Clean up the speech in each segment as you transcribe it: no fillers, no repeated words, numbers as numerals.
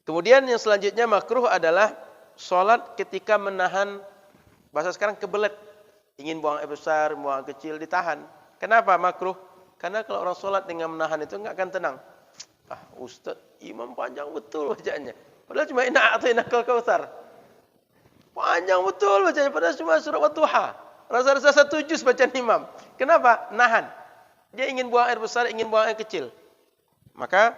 Kemudian yang selanjutnya makruh adalah sholat ketika menahan, bahasa sekarang kebelet. Ingin buang air besar, buang air kecil, ditahan. Kenapa makruh? Karena kalau orang sholat dengan menahan itu enggak akan tenang. Ustaz, imam panjang betul bacaannya. Padahal cuma inna a'tainakal kautsar. Panjang betul bacanya, padahal cuma surah Wat-Duha. Rasa-rasa 1 juz bacaan imam. Kenapa? Nahan. Dia ingin buang air besar, ingin buang air kecil. Maka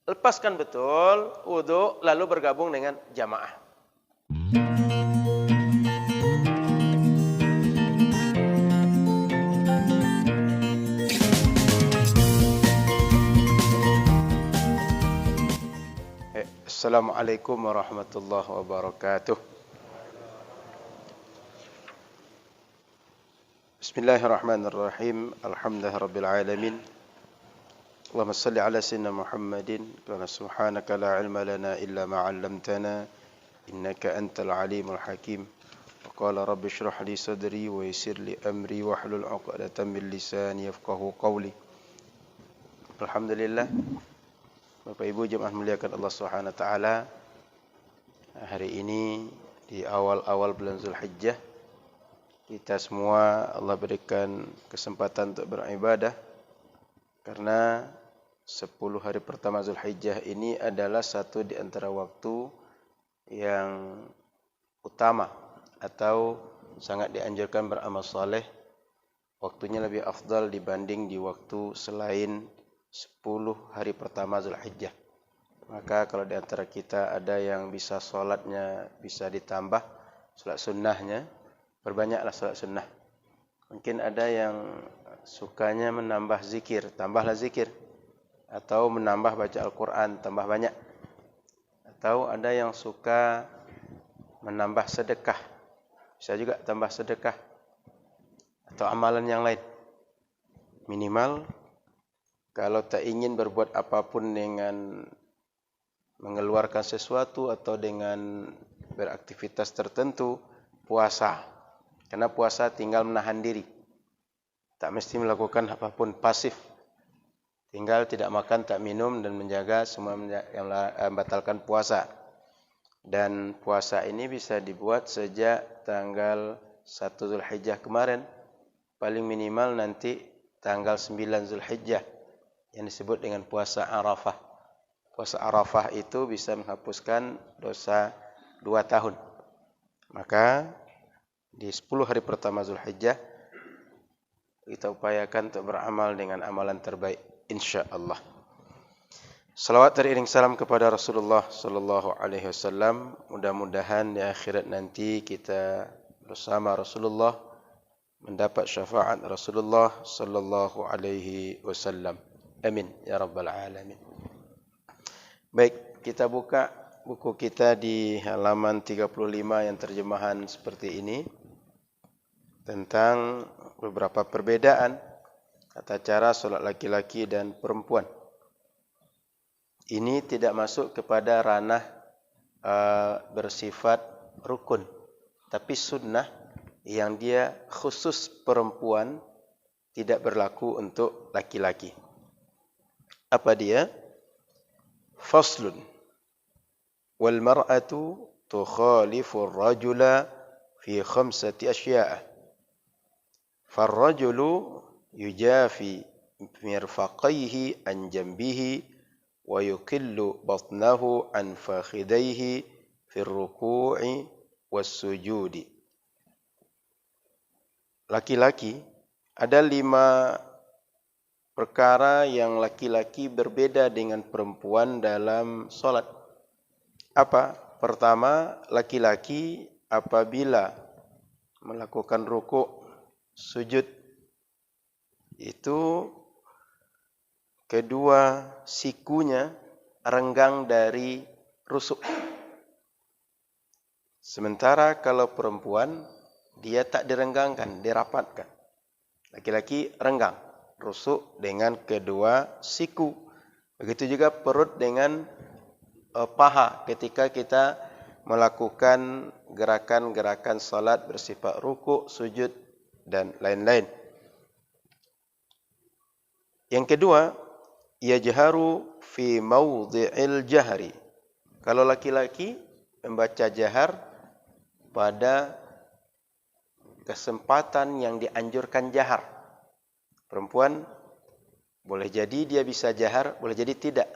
lepaskan betul wudu lalu bergabung dengan jamaah. Assalamualaikum warahmatullahi wabarakatuh. Bismillahirrahmanirrahim. Alhamdulillahirabbil alamin. Allahumma shalli ala sayyidina Muhammadin wa subhanaka la ilma lana illa ma 'allamtana innaka antal alimul hakim. Wa qala rabbi shrah li sadri wa yassir li amri wahlul 'uqdatam min lisani yafqahu qawli. Alhamdulillah. Bapak Ibu jemaah muliakan Allah Subhanahu wa taala. Hari ini di awal-awal bulan Zulhijjah kita semua Allah berikan kesempatan untuk beribadah karena 10 hari pertama Zulhijjah ini adalah satu di antara waktu yang utama atau sangat dianjurkan beramal saleh. Waktunya lebih afdal dibanding di waktu selain 10 hari pertama Zulhijjah. Maka kalau di antara kita ada yang bisa sholatnya bisa ditambah, sholat sunnahnya, perbanyaklah sholat sunnah. Mungkin ada yang sukanya menambah zikir, tambahlah zikir. Atau menambah baca Al-Quran, tambah banyak. Atau ada yang suka menambah sedekah, bisa juga tambah sedekah. Atau amalan yang lain. Minimal kalau tak ingin berbuat apapun dengan mengeluarkan sesuatu atau dengan beraktivitas tertentu, puasa. Karena puasa tinggal menahan diri. Tak mesti melakukan apapun, pasif. Tinggal tidak makan, tak minum dan menjaga semua yang membatalkan puasa. Dan puasa ini bisa dibuat sejak tanggal 1 Zulhijjah kemarin. Paling minimal nanti tanggal 9 Zulhijjah. Yang disebut dengan puasa Arafah. Puasa Arafah itu bisa menghapuskan dosa 2 tahun. Maka di 10 hari pertama Zulhijjah kita upayakan untuk beramal dengan amalan terbaik insya-Allah. Salawat teriring salam kepada Rasulullah sallallahu alaihi wasallam. Mudah-mudahan di akhirat nanti kita bersama Rasulullah mendapat syafaat Rasulullah sallallahu alaihi wasallam. Amin ya rabbal alamin. Baik, kita buka buku kita di halaman 35 yang terjemahan seperti ini tentang beberapa perbedaan tata cara solat laki-laki dan perempuan. Ini tidak masuk kepada ranah bersifat rukun, tapi sunnah yang dia khusus perempuan, tidak berlaku untuk laki-laki. Apa dia? Faslun. Wal mar'atu tukhalifu ar-rajula fi 5 asya'a. Far-rajulu yujafi mirfaqayhi an jambihi wa yuqillu batnahu an fakhidayhi fi ar-ruku'i was-sujudi. Laki-laki ada 5 perkara yang laki-laki berbeda dengan perempuan dalam solat. Apa? Pertama, laki-laki apabila melakukan rukuk, sujud, itu kedua sikunya renggang dari rusuk. Sementara kalau perempuan, dia tak direnggangkan, dirapatkan. Laki-laki renggang. Rusuk dengan kedua siku. Begitu juga perut dengan paha ketika kita melakukan gerakan-gerakan salat bersifat rukuk, sujud dan lain-lain. Yang kedua, yajharu fi mawdhi'il jahri Kalau laki-laki membaca jahar pada kesempatan yang dianjurkan jahar. Perempuan boleh jadi dia bisa jahar, boleh jadi tidak.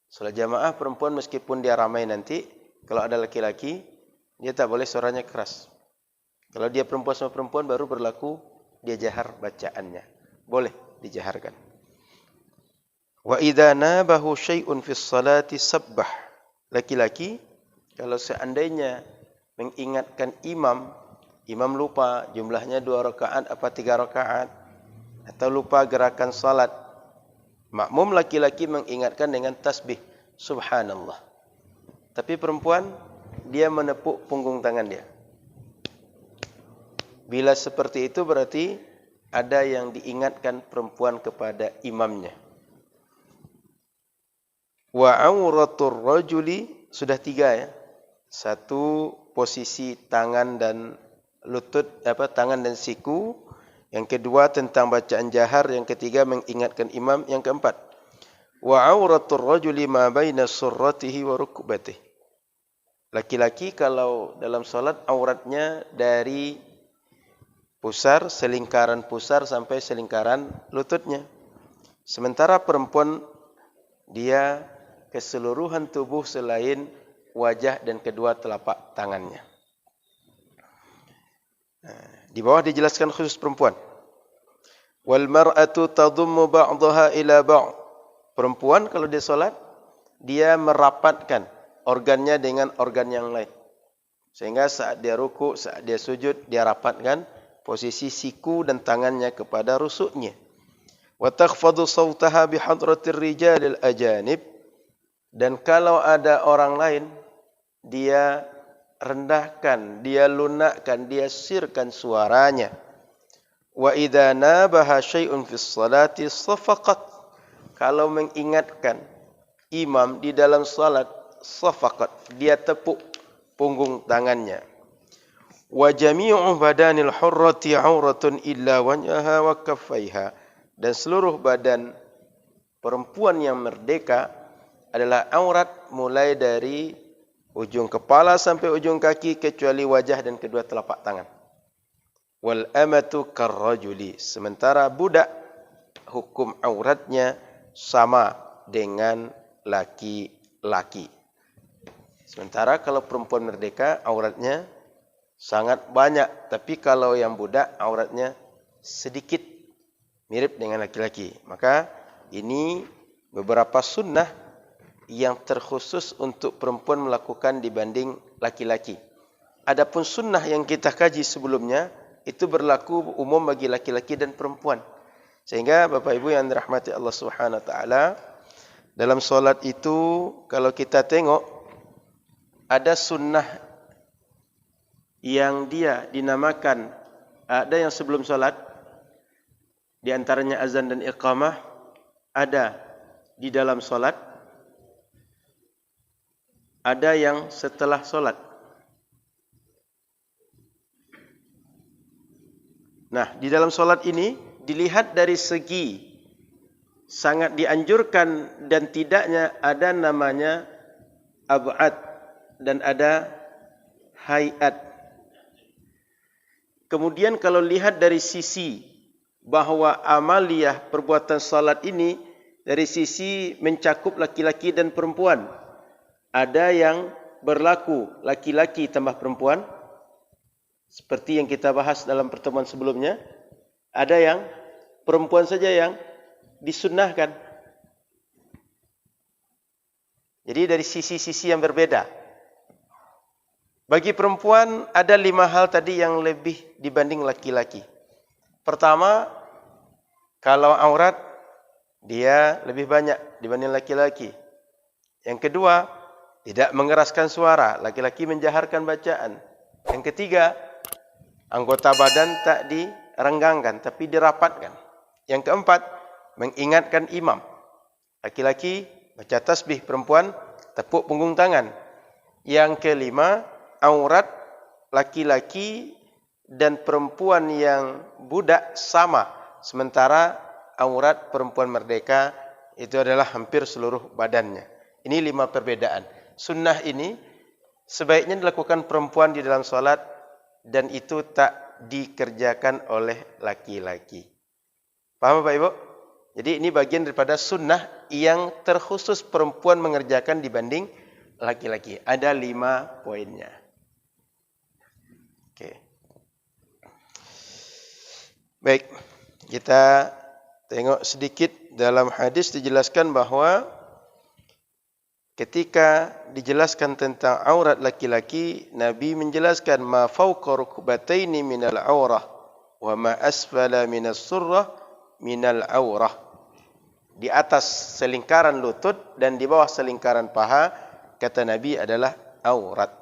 Salat jamaah perempuan meskipun dia ramai nanti, kalau ada laki-laki, dia tak boleh suaranya keras. Kalau dia perempuan sama perempuan baru berlaku dia jahar bacaannya. Boleh dijaharkan. Wa idza nabahu syai'un fis salati sabbah. Laki-laki kalau seandainya mengingatkan imam lupa jumlahnya 2 rakaat apa 3 rakaat atau lupa gerakan salat, makmum laki-laki mengingatkan dengan tasbih subhanallah. Tapi perempuan dia menepuk punggung tangan dia. Bila seperti itu berarti ada yang diingatkan perempuan kepada imamnya. Wa auratur rajuli sudah 3 ya. 1 posisi tangan dan lutut tangan dan siku. Yang kedua tentang bacaan jahar, yang ketiga mengingatkan imam, yang keempat wa auratur rajuli ma baina surratihi wa rukbatihi. Laki-laki kalau dalam salat auratnya dari pusar, selingkaran pusar sampai selingkaran lututnya. Sementara perempuan dia keseluruhan tubuh selain wajah dan kedua telapak tangannya. Di bawah dijelaskan khusus perempuan. Wal mar'atu tadummu ba'daha ila ba'd. Perempuan kalau dia salat, dia merapatkan organnya dengan organ yang lain. Sehingga saat dia rukuk, saat dia sujud, dia rapatkan posisi siku dan tangannya kepada rusuknya. Wa takhfadu sawtaha bi hadratir rijalil ajanib. Dan kalau ada orang lain, dia rendahkan, dia lunakkan, dia sirkan suaranya. Wa idza nabaha syai'un fis salati safaqat. Kalau mengingatkan imam di dalam salat, safaqat, dia tepuk punggung tangannya. Wa jami'u badanil hurrati 'auratun illa wajhaha wa kaffaiha. Dan seluruh badan perempuan yang merdeka adalah aurat mulai dari ujung kepala sampai ujung kaki kecuali wajah dan kedua telapak tangan. Wal amatu karrajuli. Sementara budak hukum auratnya sama dengan laki-laki. Sementara kalau perempuan merdeka auratnya sangat banyak, tapi kalau yang budak auratnya sedikit mirip dengan laki-laki. Maka ini beberapa sunnah yang terkhusus untuk perempuan melakukan dibanding laki-laki. Adapun sunnah yang kita kaji sebelumnya itu berlaku umum bagi laki-laki dan perempuan. Sehingga Bapak Ibu yang dirahmati Allah Subhanahu wa taala, dalam solat itu kalau kita tengok ada sunnah yang dia dinamakan, ada yang sebelum solat, di antaranya azan dan iqamah, ada di dalam solat, ada yang setelah solat. Nah, di dalam solat ini dilihat dari segi sangat dianjurkan dan tidaknya ada namanya ab'ad dan ada hayat. Kemudian kalau lihat dari sisi bahawa amaliyah perbuatan salat ini dari sisi mencakup laki-laki dan perempuan. Ada yang berlaku laki-laki tambah perempuan, seperti yang kita bahas dalam pertemuan sebelumnya. Ada yang perempuan saja yang disunnahkan. Jadi dari sisi-sisi yang berbeda. Bagi perempuan ada 5 hal tadi yang lebih dibanding laki-laki. Pertama, kalau aurat dia lebih banyak dibanding laki-laki. Yang kedua, tidak mengeraskan suara, laki-laki menjaharkan bacaan. Yang ketiga, anggota badan tak direnggangkan tapi dirapatkan. Yang keempat, mengingatkan imam. Laki-laki baca tasbih, perempuan tepuk punggung tangan. Yang kelima, aurat laki-laki dan perempuan yang budak sama. Sementara aurat perempuan merdeka itu adalah hampir seluruh badannya. Ini 5 perbedaan. sunnah ini sebaiknya dilakukan perempuan di dalam solat dan itu tak dikerjakan oleh laki-laki. Paham Bapak Ibu? Jadi ini bagian daripada sunnah yang terkhusus perempuan mengerjakan dibanding laki-laki. Ada 5 poinnya. Oke. Baik, kita tengok sedikit dalam hadis dijelaskan bahawa ketika dijelaskan tentang aurat laki-laki, Nabi menjelaskan ma fawqa rukbataini minal aurah wa ma asfala minas surrah minal aurah. Di atas selingkaran lutut dan di bawah selingkaran paha, kata Nabi adalah aurat.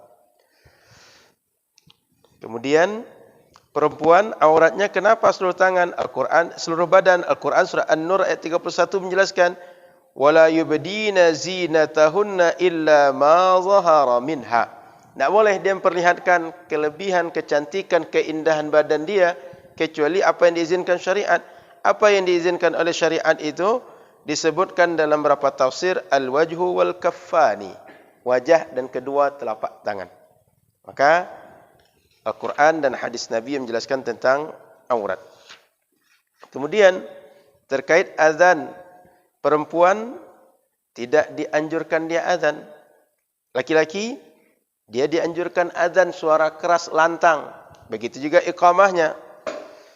Kemudian perempuan auratnya kenapa seluruh tangan? Al-Quran seluruh badan. Al-Quran surah An-Nur ayat 31 menjelaskan wala yubdina zinatahunna illa ma zahara minha. Tak boleh dia memperlihatkan kelebihan, kecantikan, keindahan badan dia kecuali apa yang diizinkan syariat. Apa yang diizinkan oleh syariat itu disebutkan dalam beberapa tafsir al-wajhu wal kaffani, wajah dan kedua telapak tangan. Maka Al-Quran dan hadis Nabi yang menjelaskan tentang aurat. Kemudian terkait azan, perempuan tidak dianjurkan dia azan. Laki-laki dia dianjurkan azan suara keras lantang. Begitu juga iqamahnya.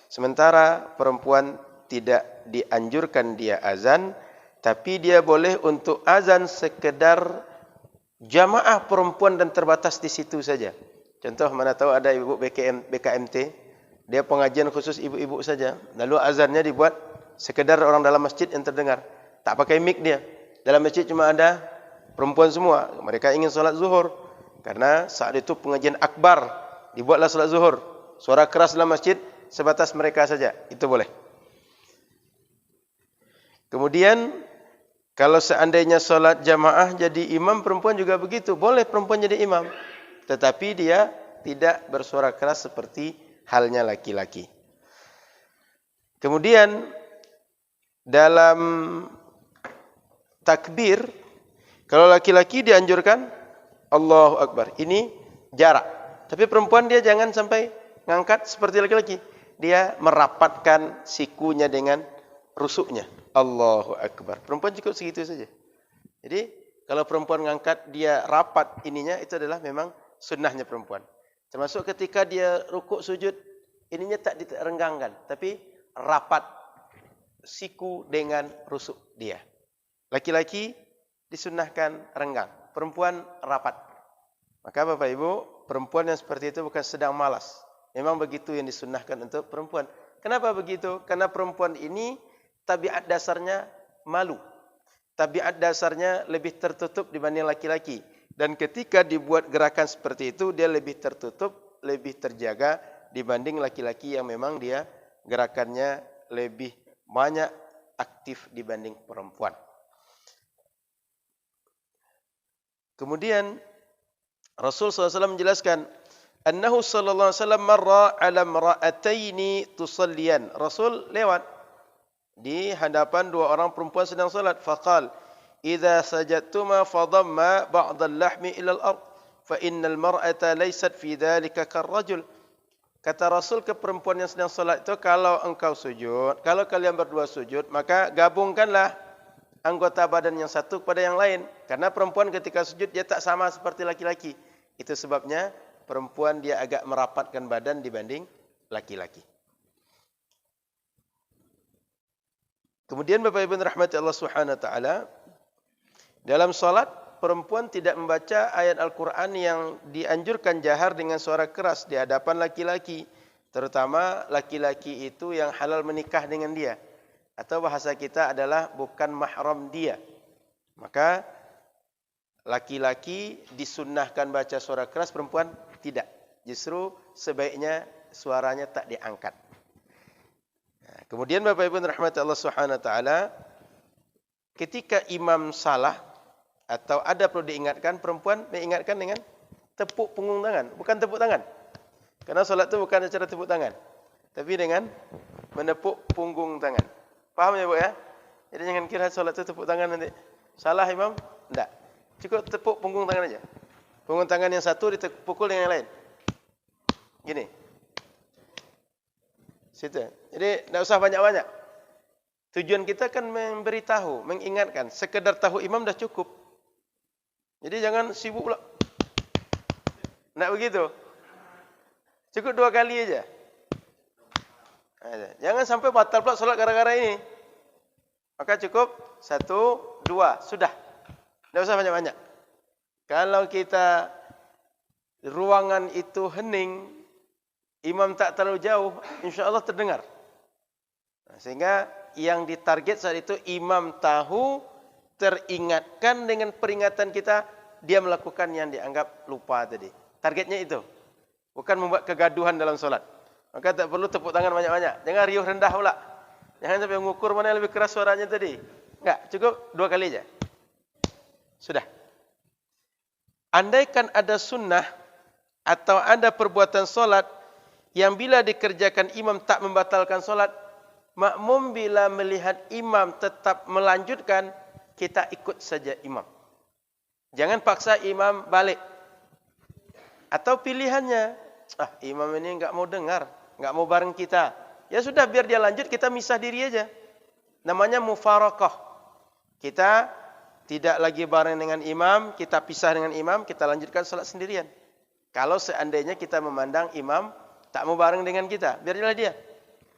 Sementara perempuan tidak dianjurkan dia azan, tapi dia boleh untuk azan sekedar jamaah perempuan dan terbatas di situ saja. Contoh, mana tahu ada ibu BKMT, dia pengajian khusus ibu-ibu saja. Lalu azannya dibuat sekedar orang dalam masjid yang terdengar. Tak pakai mic dia. Dalam masjid cuma ada perempuan semua. Mereka ingin solat zuhur. Karena saat itu pengajian akbar. Dibuatlah solat zuhur. Suara keras dalam masjid sebatas mereka saja. Itu boleh. Kemudian, kalau seandainya solat jamaah jadi imam, perempuan juga begitu. Boleh perempuan jadi imam. Tetapi dia tidak bersuara keras seperti halnya laki-laki. Kemudian, dalam takbir, kalau laki-laki dianjurkan Allahu Akbar. Ini jarak. Tapi perempuan dia jangan sampai ngangkat seperti laki-laki. Dia merapatkan sikunya dengan rusuknya. Allahu Akbar. Perempuan cukup segitu saja. Jadi, kalau perempuan ngangkat dia rapat ininya, itu adalah memang sunnahnya perempuan. Termasuk ketika dia rukuk sujud, ininya tak direnggangkan. Tapi rapat siku dengan rusuk dia. Laki-laki disunnahkan renggang. Perempuan rapat. Maka Bapak Ibu, perempuan yang seperti itu bukan sedang malas. Memang begitu yang disunnahkan untuk perempuan. Kenapa begitu? Karena perempuan ini tabiat dasarnya malu. Tabiat dasarnya lebih tertutup dibanding laki-laki. Dan ketika dibuat gerakan seperti itu, dia lebih tertutup, lebih terjaga dibanding laki-laki yang memang dia gerakannya lebih banyak aktif dibanding perempuan. Kemudian Rasul SAW menjelaskan, annahu sallallahu alaihi wasallam marra ala imra'ataini tusalliyan. Rasul lewat di hadapan dua orang perempuan sedang salat. Faqal, idza sajadtuma fadamma ba'd al-lahmi ila al-ard, fa innal mar'ata laysat fi dhalika karrajul. Kata Rasul ke perempuan yang sedang salat itu, kalau engkau sujud, kalau kalian berdua sujud, maka gabungkanlah anggota badan yang satu kepada yang lain. Karena perempuan ketika sujud dia tak sama seperti laki-laki. Itu sebabnya perempuan dia agak merapatkan badan dibanding laki-laki. Kemudian Bapak Ibu rahmati Allah Subhanahu wa taala, dalam salat perempuan tidak membaca ayat Al-Quran yang dianjurkan jahar dengan suara keras di hadapan laki-laki, terutama laki-laki itu yang halal menikah dengan dia, atau bahasa kita adalah bukan mahram dia. Maka laki-laki disunnahkan baca suara keras, perempuan tidak. Justru sebaiknya suaranya tak diangkat. Kemudian Bapak Ibu rahmati Allah Subhanahu wa taala, ketika imam salah atau ada perlu diingatkan, perempuan mengingatkan dengan tepuk punggung tangan, bukan tepuk tangan. Karena salat itu bukan cara tepuk tangan, tapi dengan menepuk punggung tangan. Paham ya Bu ya? Jadi jangan kira salat itu tepuk tangan nanti. Salah imam? Tidak. Cukup tepuk punggung tangan aja. Punggung tangan yang satu dipukul dengan yang lain. Gini. Situ. Jadi tidak usah banyak-banyak. Tujuan kita kan memberitahu, mengingatkan. Sekedar tahu imam dah cukup. Jadi jangan sibuk pula. Tidak begitu. Cukup 2 kali aja. Jangan sampai batal pula solat gara-gara ini. Maka cukup 1, 2. Sudah. Tidak usah banyak-banyak. Kalau kita ruangan itu hening, imam tak terlalu jauh, insya-Allah terdengar. Sehingga yang ditarget saat itu imam tahu, teringatkan dengan peringatan kita, dia melakukan yang dianggap lupa tadi. Targetnya itu. Bukan membuat kegaduhan dalam solat. Maka tak perlu tepuk tangan banyak-banyak. Jangan riuh rendah pula. Jangan sampai mengukur mana yang lebih keras suaranya tadi. Enggak, cukup 2 kali aja. Sudah. Andaikan ada sunnah atau ada perbuatan solat yang bila dikerjakan imam tak membatalkan solat, makmum bila melihat imam tetap melanjutkan, kita ikut saja imam. Jangan paksa imam balik. Atau pilihannya, imam ini enggak mau dengar, enggak mau bareng kita. Ya sudah, biar dia lanjut, kita misah diri aja. Namanya mufarakah. Kita tidak lagi bareng dengan imam, kita pisah dengan imam, kita lanjutkan salat sendirian. Kalau seandainya kita memandang imam tak mau bareng dengan kita, biarlah dia.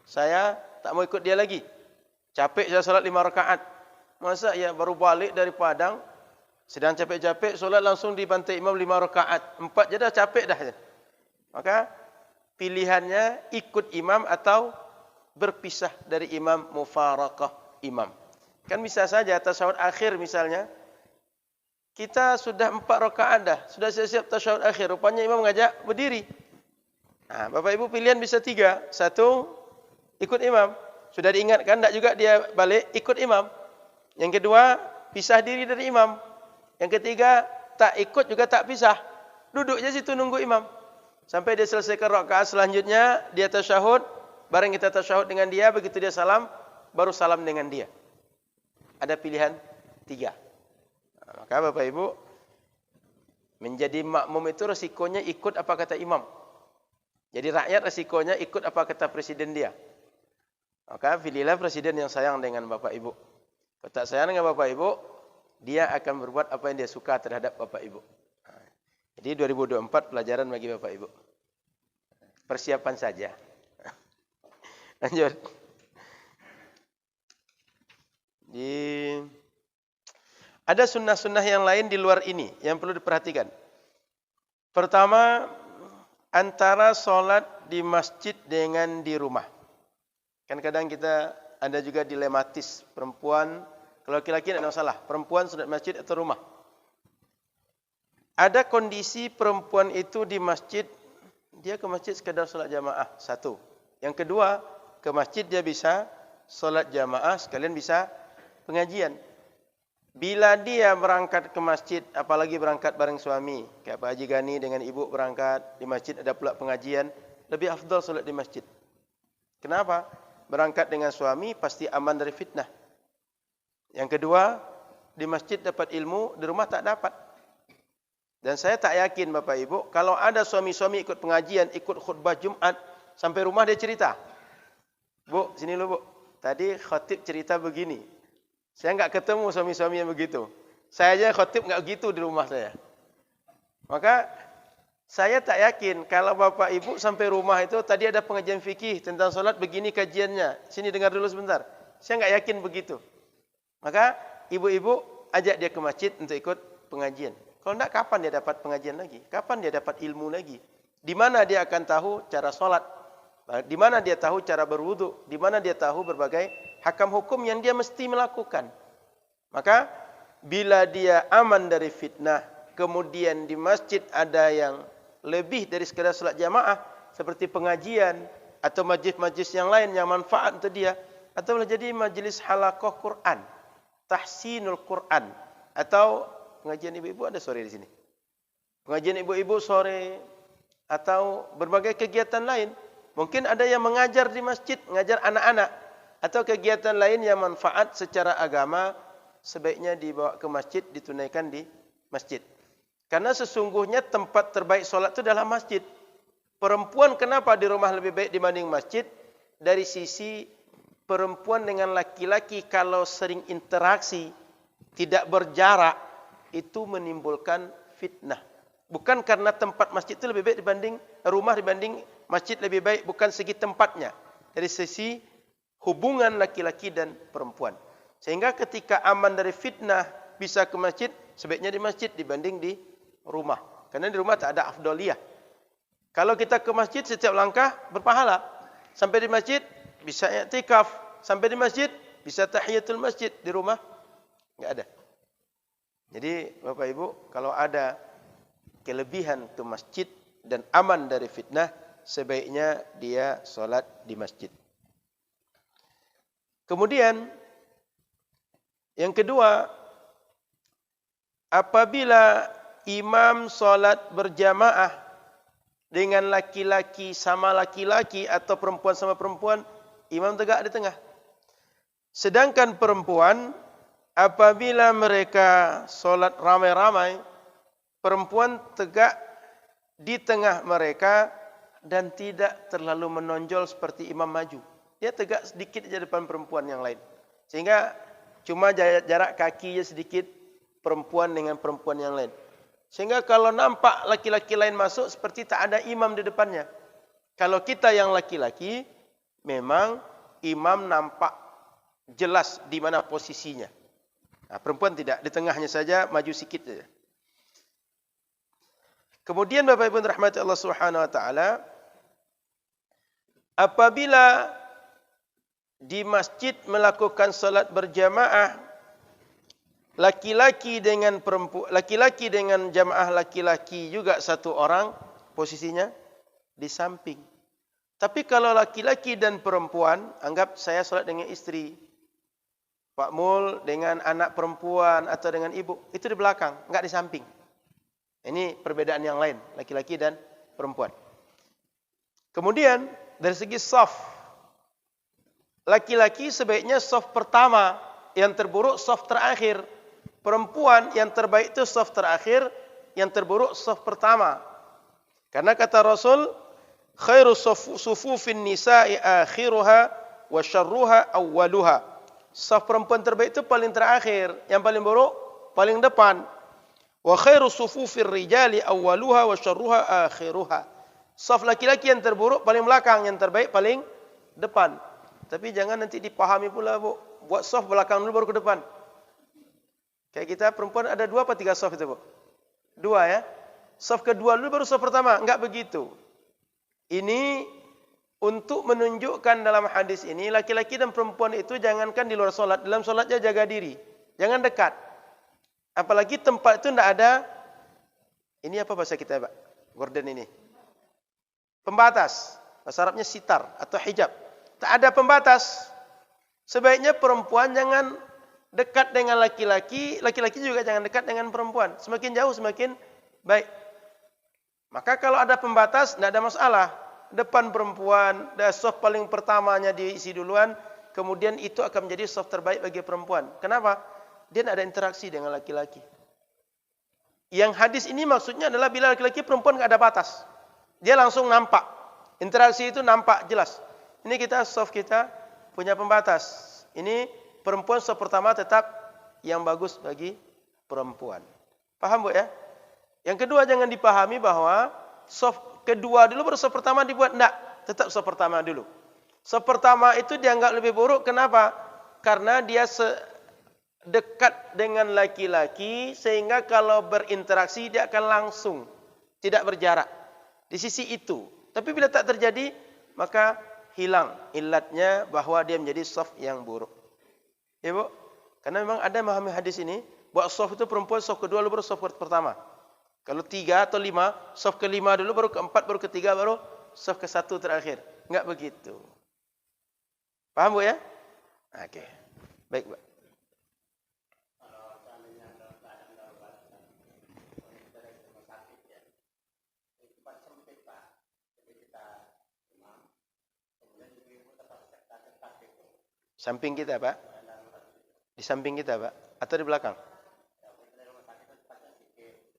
Saya tak mau ikut dia lagi. Capek saya salat 5 rakaat. Masa ya baru balik dari Padang, sedang capek-capek, solat langsung dibantai imam 5 rakaat. 4 je dah capek dah. Maka pilihannya ikut imam atau berpisah dari imam, mufarakah imam. Kan bisa saja tasyahud akhir misalnya, kita sudah 4 rakaat dah, sudah siap-siap tasyahud akhir, rupanya imam mengajak berdiri. Nah, Bapak Ibu pilihan bisa 3. 1, ikut imam. Sudah diingatkan, tak juga dia balik, ikut imam. Yang kedua, pisah diri dari imam. Yang ketiga, tak ikut juga tak pisah. Duduk je situ nunggu imam. Sampai dia selesaikan rakaat selanjutnya, dia tasyahud, bareng kita tasyahud dengan dia, begitu dia salam, baru salam dengan dia. Ada pilihan 3. Nah, maka Bapak Ibu, menjadi makmum itu resikonya ikut apa kata imam. Jadi rakyat resikonya ikut apa kata presiden dia. Maka pilihlah presiden yang sayang dengan Bapak Ibu. Kalau tak sayang dengan Bapak Ibu, dia akan berbuat apa yang dia suka terhadap Bapak Ibu. Jadi 2024 pelajaran bagi Bapak Ibu. Persiapan saja. Lanjut. Ada sunnah-sunnah yang lain di luar ini yang perlu diperhatikan. Pertama, antara solat di masjid dengan di rumah. Kan kadang kita ada juga dilematis perempuan, kalau laki-laki tidak masalah, perempuan solat masjid atau rumah. Ada kondisi perempuan itu di masjid, dia ke masjid sekadar solat jamaah, 1. Yang kedua, ke masjid dia bisa solat jamaah sekalian bisa pengajian. Bila dia berangkat ke masjid, apalagi berangkat bareng suami, kayak Pak Haji Gani dengan ibu berangkat, di masjid ada pula pengajian, lebih afdal solat di masjid. Kenapa? Berangkat dengan suami pasti aman dari fitnah. Yang kedua, di masjid dapat ilmu, di rumah tak dapat. Dan saya tak yakin Bapak Ibu, kalau ada suami-suami ikut pengajian, ikut khutbah Jumat, sampai rumah dia cerita. Bu, sini lu Bu. Tadi khatib cerita begini. Saya enggak ketemu suami-suami yang begitu. Saya aja khatib enggak begitu di rumah saya. Maka saya tak yakin kalau Bapak Ibu sampai rumah itu tadi ada pengajian fikih tentang solat begini kajiannya. Sini dengar dulu sebentar. Saya enggak yakin begitu. Maka ibu-ibu ajak dia ke masjid untuk ikut pengajian. Kalau enggak, kapan dia dapat pengajian lagi? Kapan dia dapat ilmu lagi? Di mana dia akan tahu cara solat? Di mana dia tahu cara berwudu? Di mana dia tahu berbagai hakam hukum yang dia mesti melakukan? Maka bila dia aman dari fitnah, kemudian di masjid ada yang lebih dari sekadar salat jamaah, seperti pengajian atau majlis-majlis yang lain yang manfaat untuk dia, atau boleh jadi majlis halaqah Quran, tahsinul Quran, atau pengajian ibu-ibu ada sore di sini. Pengajian ibu-ibu sore atau berbagai kegiatan lain. Mungkin ada yang mengajar di masjid, mengajar anak-anak, atau kegiatan lain yang manfaat secara agama, sebaiknya dibawa ke masjid, ditunaikan di masjid. Karena sesungguhnya tempat terbaik solat itu dalam masjid. Perempuan kenapa di rumah lebih baik dibanding masjid? Dari sisi perempuan dengan laki-laki kalau sering interaksi, tidak berjarak, itu menimbulkan fitnah. Bukan karena tempat masjid itu lebih baik dibanding rumah dibanding masjid lebih baik, bukan segi tempatnya. Dari sisi hubungan laki-laki dan perempuan. Sehingga ketika aman dari fitnah bisa ke masjid, sebaiknya di masjid dibanding di rumah. Karena di rumah tak ada afdoliyah. Kalau kita ke masjid setiap langkah berpahala. Sampai di masjid bisa i'tikaf. Sampai di masjid bisa tahiyatul masjid. Di rumah enggak ada. Jadi Bapak Ibu, kalau ada kelebihan ke masjid dan aman dari fitnah, sebaiknya dia solat di masjid. Kemudian yang kedua, apabila imam solat berjamaah dengan laki-laki sama laki-laki atau perempuan sama perempuan, imam tegak di tengah. Sedangkan perempuan, apabila mereka solat ramai-ramai, perempuan tegak di tengah mereka dan tidak terlalu menonjol seperti imam maju. Dia tegak sedikit di depan perempuan yang lain. Sehingga cuma jarak kakinya sedikit perempuan dengan perempuan yang lain. Sehingga kalau nampak laki-laki lain masuk seperti tak ada imam di depannya. Kalau kita yang laki-laki, memang imam nampak jelas di mana posisinya. Nah, perempuan tidak, di tengahnya saja, maju sikit saja. Kemudian Bapak Ibu rahmati Allah Subhanahu wa taala, apabila di masjid melakukan salat berjamaah, laki-laki dengan perempuan, laki-laki dengan jamaah laki-laki juga satu orang, posisinya di samping. Tapi kalau laki-laki dan perempuan, anggap saya salat dengan istri, Pak Mul dengan anak perempuan atau dengan ibu, itu di belakang, enggak di samping. Ini perbedaan yang lain, laki-laki dan perempuan. Kemudian dari segi shaf, laki-laki sebaiknya shaf pertama, yang terburuk shaf terakhir. Perempuan yang terbaik itu shaf terakhir, yang terburuk shaf pertama. Karena kata Rasul, khairu sufufin nisa'i akhiruha wa syarruha awwaluha. Shaf perempuan terbaik itu paling terakhir, yang paling buruk paling depan. Wa khairu sufufir rijali awwaluha wa syarruha akhiruha. Shaf laki-laki yang terburuk paling belakang, yang terbaik paling depan. Tapi jangan nanti dipahami pula, Bu. Buat shaf belakang dulu baru ke depan. Kayak kita perempuan ada 2 apa 3 shaf itu, Bu? 2 ya. Shaf kedua dulu baru shaf pertama. Enggak begitu. Ini untuk menunjukkan dalam hadis ini, laki-laki dan perempuan itu jangankan di luar solat, dalam solatnya jaga diri. Jangan dekat. Apalagi tempat itu tidak ada, ini apa bahasa kita, Pak? Gorden ini. Pembatas. Bahasa Arabnya sitar atau hijab. Tak ada pembatas. Sebaiknya perempuan jangan dekat dengan laki-laki, laki-laki juga jangan dekat dengan perempuan. Semakin jauh semakin baik. Maka kalau ada pembatas, tidak ada masalah. Depan perempuan, shaf paling pertamanya diisi duluan, kemudian itu akan menjadi shaf terbaik bagi perempuan. Kenapa? Dia tidak ada interaksi dengan laki-laki. Yang hadis ini maksudnya adalah bila laki-laki perempuan tidak ada batas. Dia langsung nampak. Interaksi itu nampak jelas. Ini kita shaf kita punya pembatas. Ini perempuan shaf pertama tetap yang bagus bagi perempuan. Paham, Bu ya? Yang kedua jangan dipahami bahwa shaf kedua dulu baru shaf pertama dibuat. Tidak, tetap shaf pertama dulu. Shaf pertama itu dianggap lebih buruk. Kenapa? Karena dia dekat dengan laki-laki sehingga kalau berinteraksi dia akan langsung, tidak berjarak. Di sisi itu. Tapi bila tak terjadi, maka hilang ilatnya bahwa dia menjadi shaf yang buruk. Ya, Bu? Karena memang ada memahami hadis ini, buat shaf itu perempuan shaf kedua baru shaf pertama. Kalau 3 atau 5, shaf ke-5 dulu, baru ke-4, baru ke-3, baru shaf ke-1 terakhir. Enggak begitu. Paham, Bu ya? Oke. Baik, Bu. Samping kita, Pak? Di samping kita, Pak? Atau di belakang?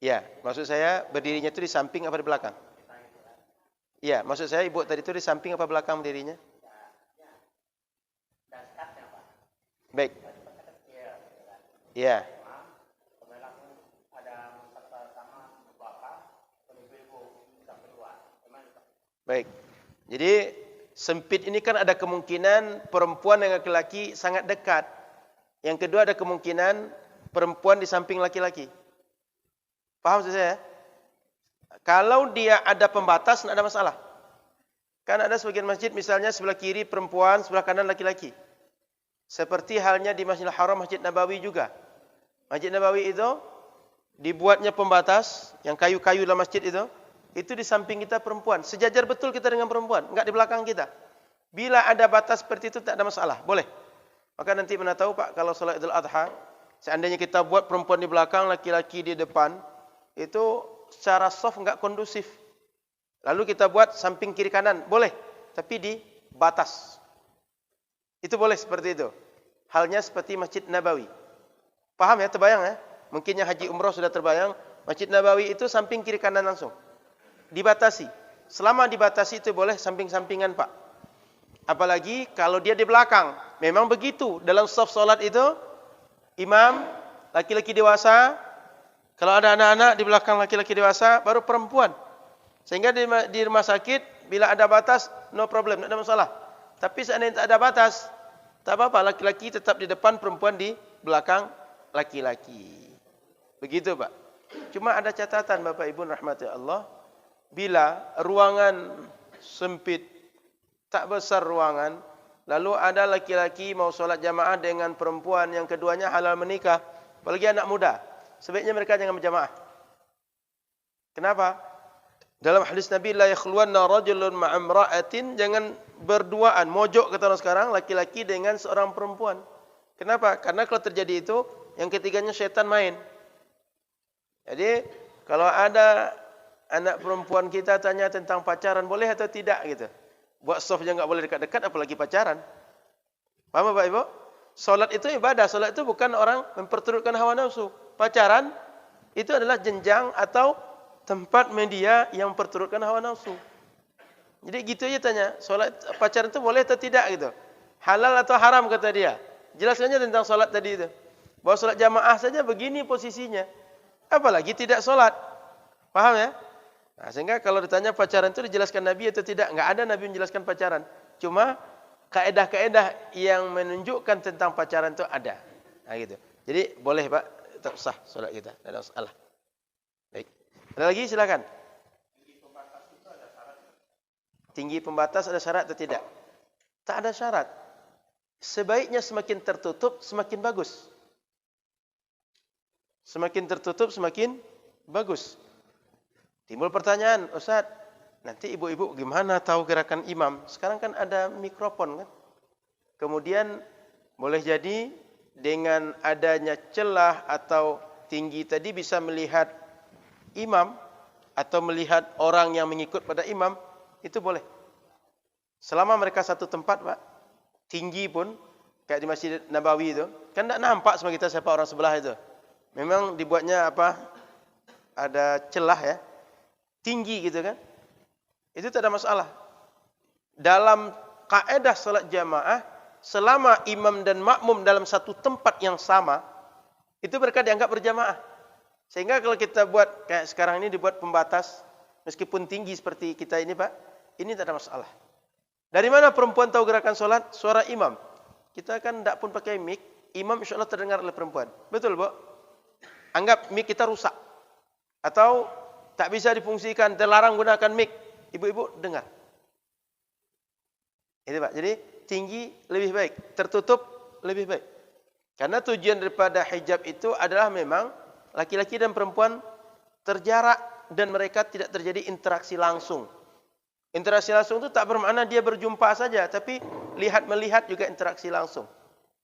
Ya, maksud saya berdirinya itu di samping apa di belakang? Iya, maksud saya ibu tadi itu di samping apa belakang berdirinya? Baik. Iya. Baik. Jadi sempit ini kan ada kemungkinan perempuan dan laki-laki sangat dekat. Yang kedua ada kemungkinan perempuan di samping laki-laki. Paham saya? Kalau dia ada pembatas, tidak ada masalah. Kan ada sebagian masjid misalnya sebelah kiri perempuan, sebelah kanan laki-laki. Seperti halnya di Masjidil Haram, Masjid Nabawi juga. Masjid Nabawi itu dibuatnya pembatas, yang kayu-kayu dalam masjid itu di samping kita perempuan. Sejajar betul kita dengan perempuan, enggak di belakang kita. Bila ada batas seperti itu tak ada masalah, boleh. Maka nanti mana tahu Pak, kalau salat Idul Adha, seandainya kita buat perempuan di belakang, laki-laki di depan, itu secara soft enggak kondusif. Lalu kita buat samping kiri kanan, boleh, tapi di batas. Itu boleh seperti itu. Halnya seperti Masjid Nabawi. Paham ya, terbayang ya? Mungkin yang haji umroh sudah terbayang, Masjid Nabawi itu samping kiri kanan langsung. Dibatasi. Selama dibatasi itu boleh samping-sampingan Pak. Apalagi kalau dia di belakang. Memang begitu. Dalam saf solat itu, imam, laki-laki dewasa, kalau ada anak-anak di belakang laki-laki dewasa, baru perempuan. Sehingga di rumah sakit, bila ada batas, no problem, tidak ada masalah. Tapi seandainya tak ada batas, tak apa-apa, laki-laki tetap di depan, perempuan di belakang laki-laki. Begitu Pak. Cuma ada catatan Bapak Ibu rahmati Allah, bila ruangan sempit, tak besar ruangan, lalu ada laki-laki mau solat jamaah dengan perempuan yang keduanya halal menikah, apalagi anak muda, sebaiknya mereka jangan berjamaah. Kenapa? Dalam hadis Nabi, la yakhluwanna rajulun ma'amra'atin, jangan berduaan, mojok kata orang sekarang, laki-laki dengan seorang perempuan. Kenapa? Karena kalau terjadi itu, yang ketiganya syaitan main. Jadi, kalau ada anak perempuan kita tanya tentang pacaran, boleh atau tidak gitu. Buat soft juga enggak boleh dekat-dekat, apalagi pacaran. Paham Bapak Ibu? Solat itu ibadah, solat itu bukan orang memperturutkan hawa nafsu. Pacaran itu adalah jenjang atau tempat media yang memperturutkan hawa nafsu. Jadi gitu aja tanya, solat pacaran itu boleh atau tidak gitu. Halal atau haram kata dia. Jelaskannya tentang solat tadi itu. Bahwa solat jamaah saja begini posisinya. Apalagi tidak solat. Paham ya? Nah, sehingga kalau ditanya pacaran itu dijelaskan Nabi atau tidak, enggak ada Nabi menjelaskan pacaran. Cuma kaedah-kaedah yang menunjukkan tentang pacaran itu ada. Nah gitu. Jadi boleh Pak, tetap sah solat kita, tidak ada masalah. Baik. Ada lagi silakan. Tinggi pembatas ada syarat atau tidak? Tak ada syarat. Sebaiknya semakin tertutup semakin bagus. Semakin tertutup semakin bagus. Timbul pertanyaan, Ustaz, nanti ibu-ibu gimana tahu gerakan imam? Sekarang kan ada mikrofon kan? Kemudian boleh jadi dengan adanya celah atau tinggi tadi bisa melihat imam atau melihat orang yang mengikut pada imam, itu boleh. Selama mereka satu tempat Pak, tinggi pun, kayak di Masjid Nabawi itu, kan tidak nampak sama kita siapa orang sebelah itu. Memang dibuatnya apa? Ada celah ya. Tinggi gitu kan. Itu tak ada masalah. Dalam kaedah salat jamaah, selama imam dan makmum dalam satu tempat yang sama, itu mereka dianggap berjamaah. Sehingga kalau kita buat, kayak sekarang ini dibuat pembatas, meskipun tinggi seperti kita ini Pak, ini tak ada masalah. Dari mana perempuan tahu gerakan salat? Suara imam. Kita kan tidak pun pakai mic, imam insya Allah terdengar oleh perempuan. Betul Bu? Anggap mic kita rusak. Atau tak bisa difungsikan, terlarang gunakan mic. Ibu-ibu dengar. Itu Pak. Jadi tinggi lebih baik, tertutup lebih baik. Karena tujuan daripada hijab itu adalah memang laki-laki dan perempuan terjarak dan mereka tidak terjadi interaksi langsung. Interaksi langsung itu tak bermakna dia berjumpa saja, tapi lihat-melihat juga interaksi langsung.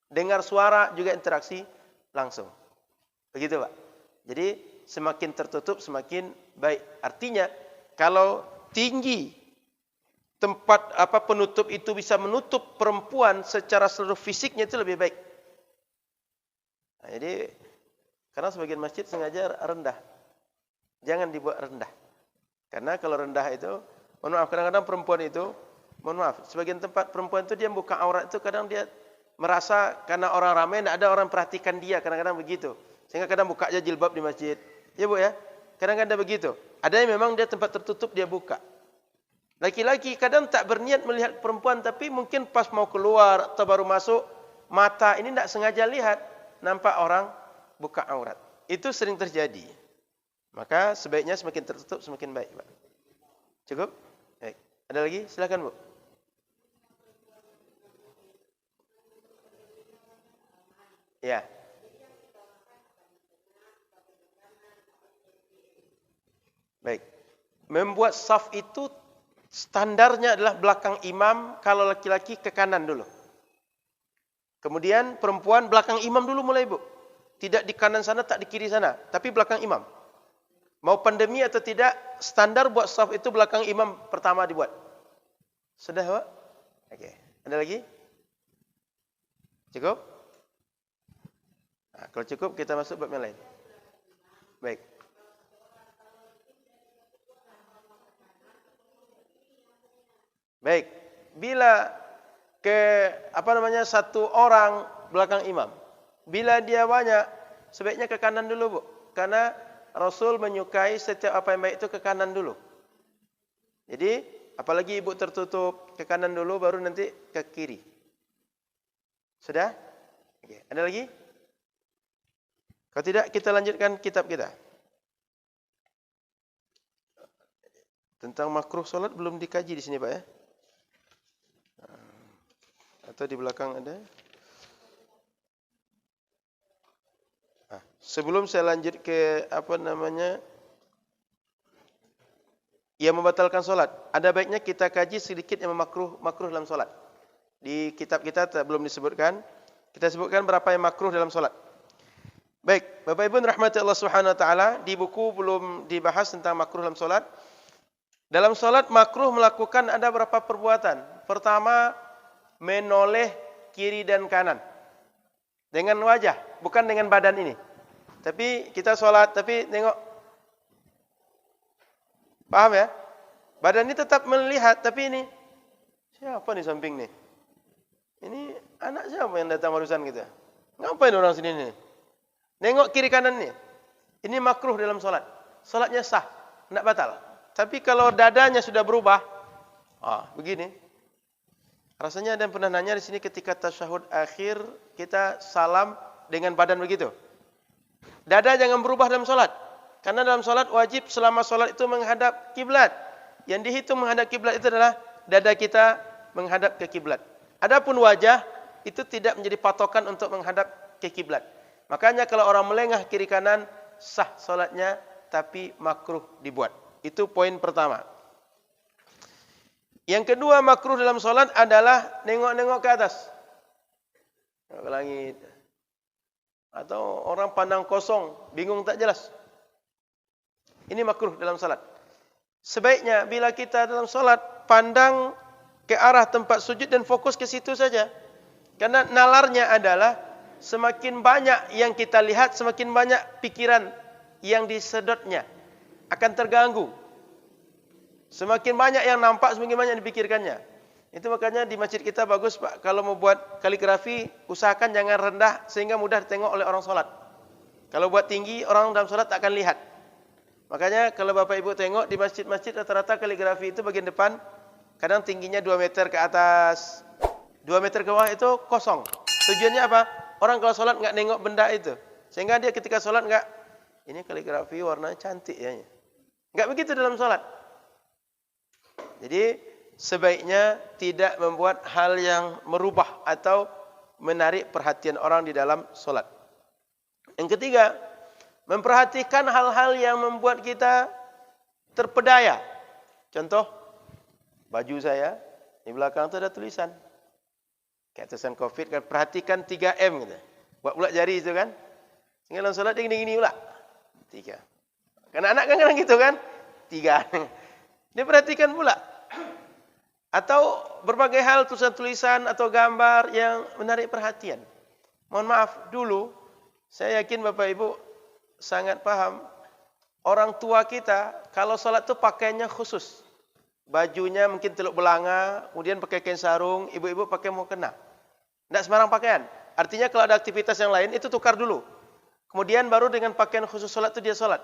Dengar suara juga interaksi langsung. Begitu Pak. Jadi semakin tertutup semakin baik. Artinya kalau tinggi tempat penutup itu bisa menutup perempuan secara seluruh fisiknya itu lebih baik. Nah, jadi karena sebagian masjid sengaja rendah. Jangan dibuat rendah. Karena kalau rendah itu, mohon maaf, kadang-kadang perempuan itu, mohon maaf, sebagian tempat perempuan itu dia buka aurat itu kadang dia merasa karena orang ramai tidak ada orang perhatikan dia, kadang-kadang begitu. Sehingga kadang buka aja jilbab di masjid. Ya Bu ya? Kadang-kadang begitu. Ada yang memang dia tempat tertutup dia buka. Laki-laki kadang tak berniat melihat perempuan, tapi mungkin pas mau keluar atau baru masuk, mata ini tidak sengaja lihat, nampak orang buka aurat. Itu sering terjadi. Maka sebaiknya semakin tertutup semakin baik, Pak. Cukup? Baik. Ada lagi? Silakan, Bu. Ya. Baik. Membuat saf itu standarnya adalah belakang imam, kalau laki-laki ke kanan dulu. Kemudian perempuan belakang imam dulu mulai, Bu. Tidak di kanan sana, tak di kiri sana, tapi belakang imam. Mau pandemi atau tidak, standar buat saf itu belakang imam pertama dibuat. Sudah, Pak? Oke. Ada lagi? Cukup? Nah, kalau cukup kita masuk bab yang lain. Baik. Baik, bila satu orang belakang imam, bila dia banyak, sebaiknya ke kanan dulu, Bu. Karena Rasul menyukai setiap apa yang baik itu ke kanan dulu. Jadi, apalagi ibu tertutup, ke kanan dulu, baru nanti ke kiri. Sudah? Oke. Ada lagi? Kalau tidak, kita lanjutkan kitab kita. Tentang makruh solat belum dikaji di sini, Pak ya? Atau di belakang ada? Sebelum saya lanjut ke yang membatalkan solat, ada baiknya kita kaji sedikit yang makruh dalam solat. Di kitab kita belum disebutkan. Kita sebutkan berapa yang makruh dalam solat. Baik, Bapak Ibu rahmati Allah Subhanahu wa taala, di buku belum dibahas tentang makruh dalam solat. Dalam solat makruh melakukan ada berapa perbuatan. Pertama, menoleh kiri dan kanan dengan wajah, bukan dengan badan ini. Tapi kita sholat, tapi tengok, paham ya? Badan ini tetap melihat, tapi ini siapa nih samping nih? Ini anak siapa yang datang barusan kita? Ngapain orang sini nih? Nengok kiri kanan nih. Ini makruh dalam sholat. Sholatnya sah, tidak batal. Tapi kalau dadanya sudah berubah, begini. Rasanya ada yang pernah nanya di sini ketika tasyahud akhir kita salam dengan badan begitu. Dada jangan berubah dalam solat. Karena dalam solat wajib selama solat itu menghadap kiblat. Yang dihitung menghadap kiblat itu adalah dada kita menghadap ke kiblat. Adapun wajah itu tidak menjadi patokan untuk menghadap ke kiblat. Makanya kalau orang melengah kiri kanan sah solatnya, tapi makruh dibuat. Itu poin pertama. Yang kedua makruh dalam solat adalah nengok-nengok ke atas, ke langit, atau orang pandang kosong, bingung tak jelas. Ini makruh dalam solat. Sebaiknya bila kita dalam solat pandang ke arah tempat sujud dan fokus ke situ saja. Karena nalarnya adalah semakin banyak yang kita lihat, semakin banyak pikiran yang disedotnya akan terganggu. Semakin banyak yang nampak, semakin banyak yang dipikirkannya. Itu makanya di masjid kita bagus, Pak, kalau mau buat kaligrafi, usahakan jangan rendah sehingga mudah ditengok oleh orang solat. Kalau buat tinggi, orang dalam solat tak akan lihat. Makanya kalau Bapak Ibu tengok di masjid-masjid rata-rata kaligrafi itu bagian depan, kadang tingginya 2 meter ke atas, 2 meter ke bawah itu kosong. Tujuannya apa? Orang kalau solat enggak nengok benda itu. Sehingga dia ketika solat enggak, ini kaligrafi warnanya cantik ya. Enggak begitu dalam solat. Jadi sebaiknya tidak membuat hal yang merubah atau menarik perhatian orang di dalam solat. Yang ketiga, memperhatikan hal-hal yang membuat kita terpedaya. Contoh, baju saya di belakang itu ada tulisan. Kayak tulisan COVID kan, perhatikan 3M gitu. Buat pula jari itu kan. Sehingga dalam solat dia gini-gini pula. 3. Karena anak kan kadang gitu kan. 3. Dia perhatikan pula. Atau berbagai hal tulisan-tulisan atau gambar yang menarik perhatian. Mohon maaf, dulu saya yakin Bapak Ibu sangat paham. orang tua kita kalau salat tu pakaiannya khusus. Bajunya mungkin teluk belanga, kemudian pakai kain sarung, ibu-ibu pakai mukena. Tidak sembarang pakaian. Artinya kalau ada aktivitas yang lain itu tukar dulu. Kemudian baru dengan pakaian khusus salat tu dia salat.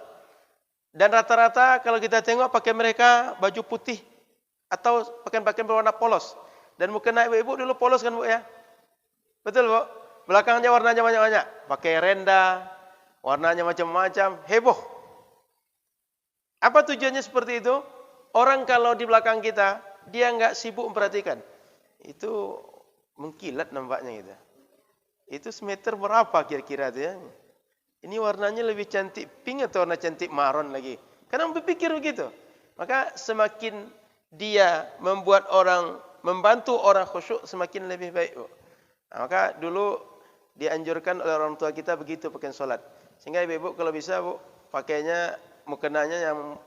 Dan rata-rata kalau kita tengok pakai mereka baju putih atau pakaian-pakaian berwarna polos. Dan mukena ibu-ibu dulu polos kan Bu ya? Betul Bu? Belakangnya warnanya banyak-banyak. Pakai renda, warnanya macam-macam, heboh. Apa tujuannya seperti itu? Orang kalau di belakang kita, dia enggak sibuk memperhatikan. Itu mengkilat nampaknya gitu. Itu semeter berapa kira-kira itu ya? Ini warnanya lebih cantik pink atau warna cantik marun lagi. Kadang berpikir begitu. Maka semakin dia membantu orang khusyuk, semakin lebih baik. Nah, maka dulu dianjurkan oleh orang tua kita begitu pakaian solat. Sehingga ibu-ibu kalau bisa Bu, pakainya mukenanya yang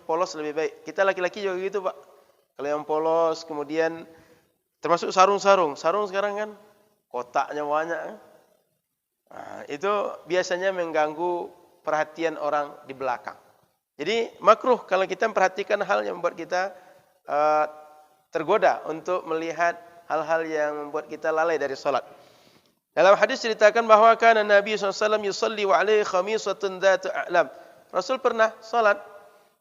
polos lebih baik. Kita laki-laki juga gitu Pak. Kalau yang polos, kemudian termasuk sarung-sarung. Sarung sekarang kan kotaknya banyak kan. Nah, itu biasanya mengganggu perhatian orang di belakang. Jadi makruh kalau kita memperhatikan hal yang membuat kita tergoda untuk melihat hal-hal yang membuat kita lalai dari salat. Dalam hadis ceritakan bahawa kana Nabi SAW yusalli wa alaihi khamisatun dhatu a'lam. Rasul pernah salat,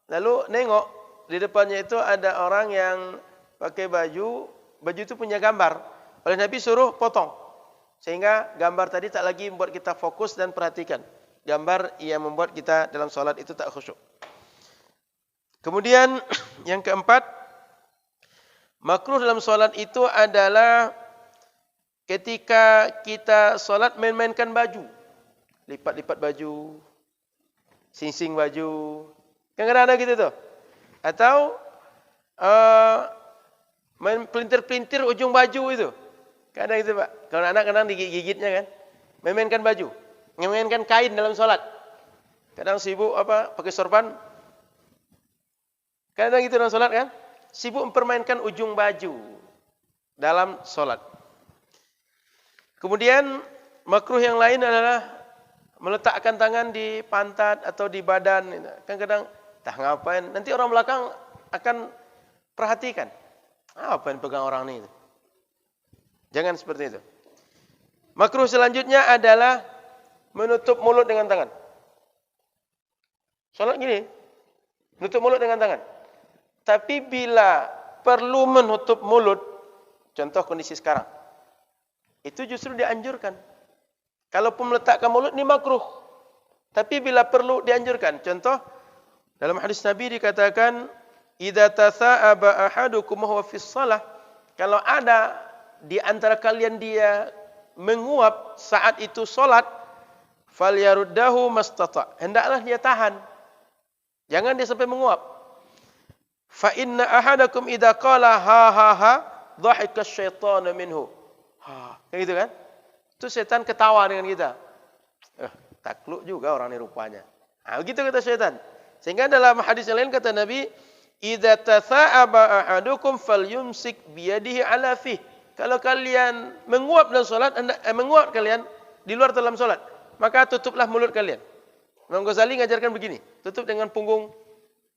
lalu nengok di depannya itu ada orang yang pakai baju itu punya gambar. Oleh Nabi suruh potong. Sehingga gambar tadi tak lagi membuat kita fokus dan perhatikan. Gambar yang membuat kita dalam salat itu tak khusyuk. Kemudian yang keempat, makruh dalam salat itu adalah ketika kita salat main-mainkan baju. Lipat-lipat baju, sing-sing baju. Kadang-kadang ada gitu tuh. Atau main pelintir-pelintir ujung baju itu. Kadang itu Pak. Kalau anak kadang digigit-gigitnya kan. Main-mainkan baju. Main-mainkan kain dalam salat. Kadang sibuk pakai sorban. Kadang gitu dalam salat kan. Sibuk mempermainkan ujung baju dalam salat. Kemudian makruh yang lain adalah meletakkan tangan di pantat atau di badan. Kadang-kadang tak ngapain. Nanti orang belakang akan perhatikan. Apa yang pegang orang ini? Jangan seperti itu. Makruh selanjutnya adalah menutup mulut dengan tangan. Salat gini, menutup mulut dengan tangan. Tapi bila perlu menutup mulut, contoh kondisi sekarang, itu justru dianjurkan. Kalaupun meletakkan mulut ini makruh. Tapi bila perlu dianjurkan. Contoh, dalam hadis Nabi dikatakan, idza tasa'aba ahadukum huwa fis shalah, kalau ada di antara kalian dia menguap saat itu salat, falyaruddahu mastata'. Hendaklah dia tahan. Jangan dia sampai menguap. Fa inna ahadakum idza qala ha ha ha dhahika asyaitanu minhu. Kayak gitu kan? Itu setan ketawa dengan kita. Takluk juga orang ini rupanya. Begitu kata setan. Sehingga dalam hadis yang lain kata Nabi, idza tasa'aba ahadukum falyumsik biyadihi ala fih. Kalau kalian menguap dalam salat, menguap kalian di luar dalam salat, maka tutuplah mulut kalian. Imam Ghazali mengajarkan begini, tutup dengan punggung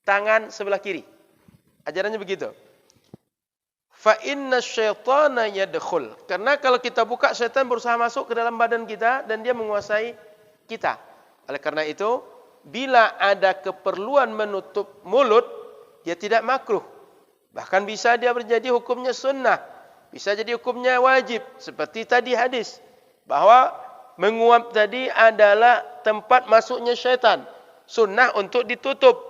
tangan sebelah kiri. Ajarannya begitu. Fa inna syaitana yadkhul. Karena kalau kita buka, syaitan berusaha masuk ke dalam badan kita dan dia menguasai kita. Oleh karena itu, bila ada keperluan menutup mulut, dia tidak makruh. Bahkan bisa dia menjadi hukumnya sunnah. Bisa jadi hukumnya wajib. Seperti tadi hadis. Bahawa menguap tadi adalah tempat masuknya syaitan. Sunnah untuk ditutup.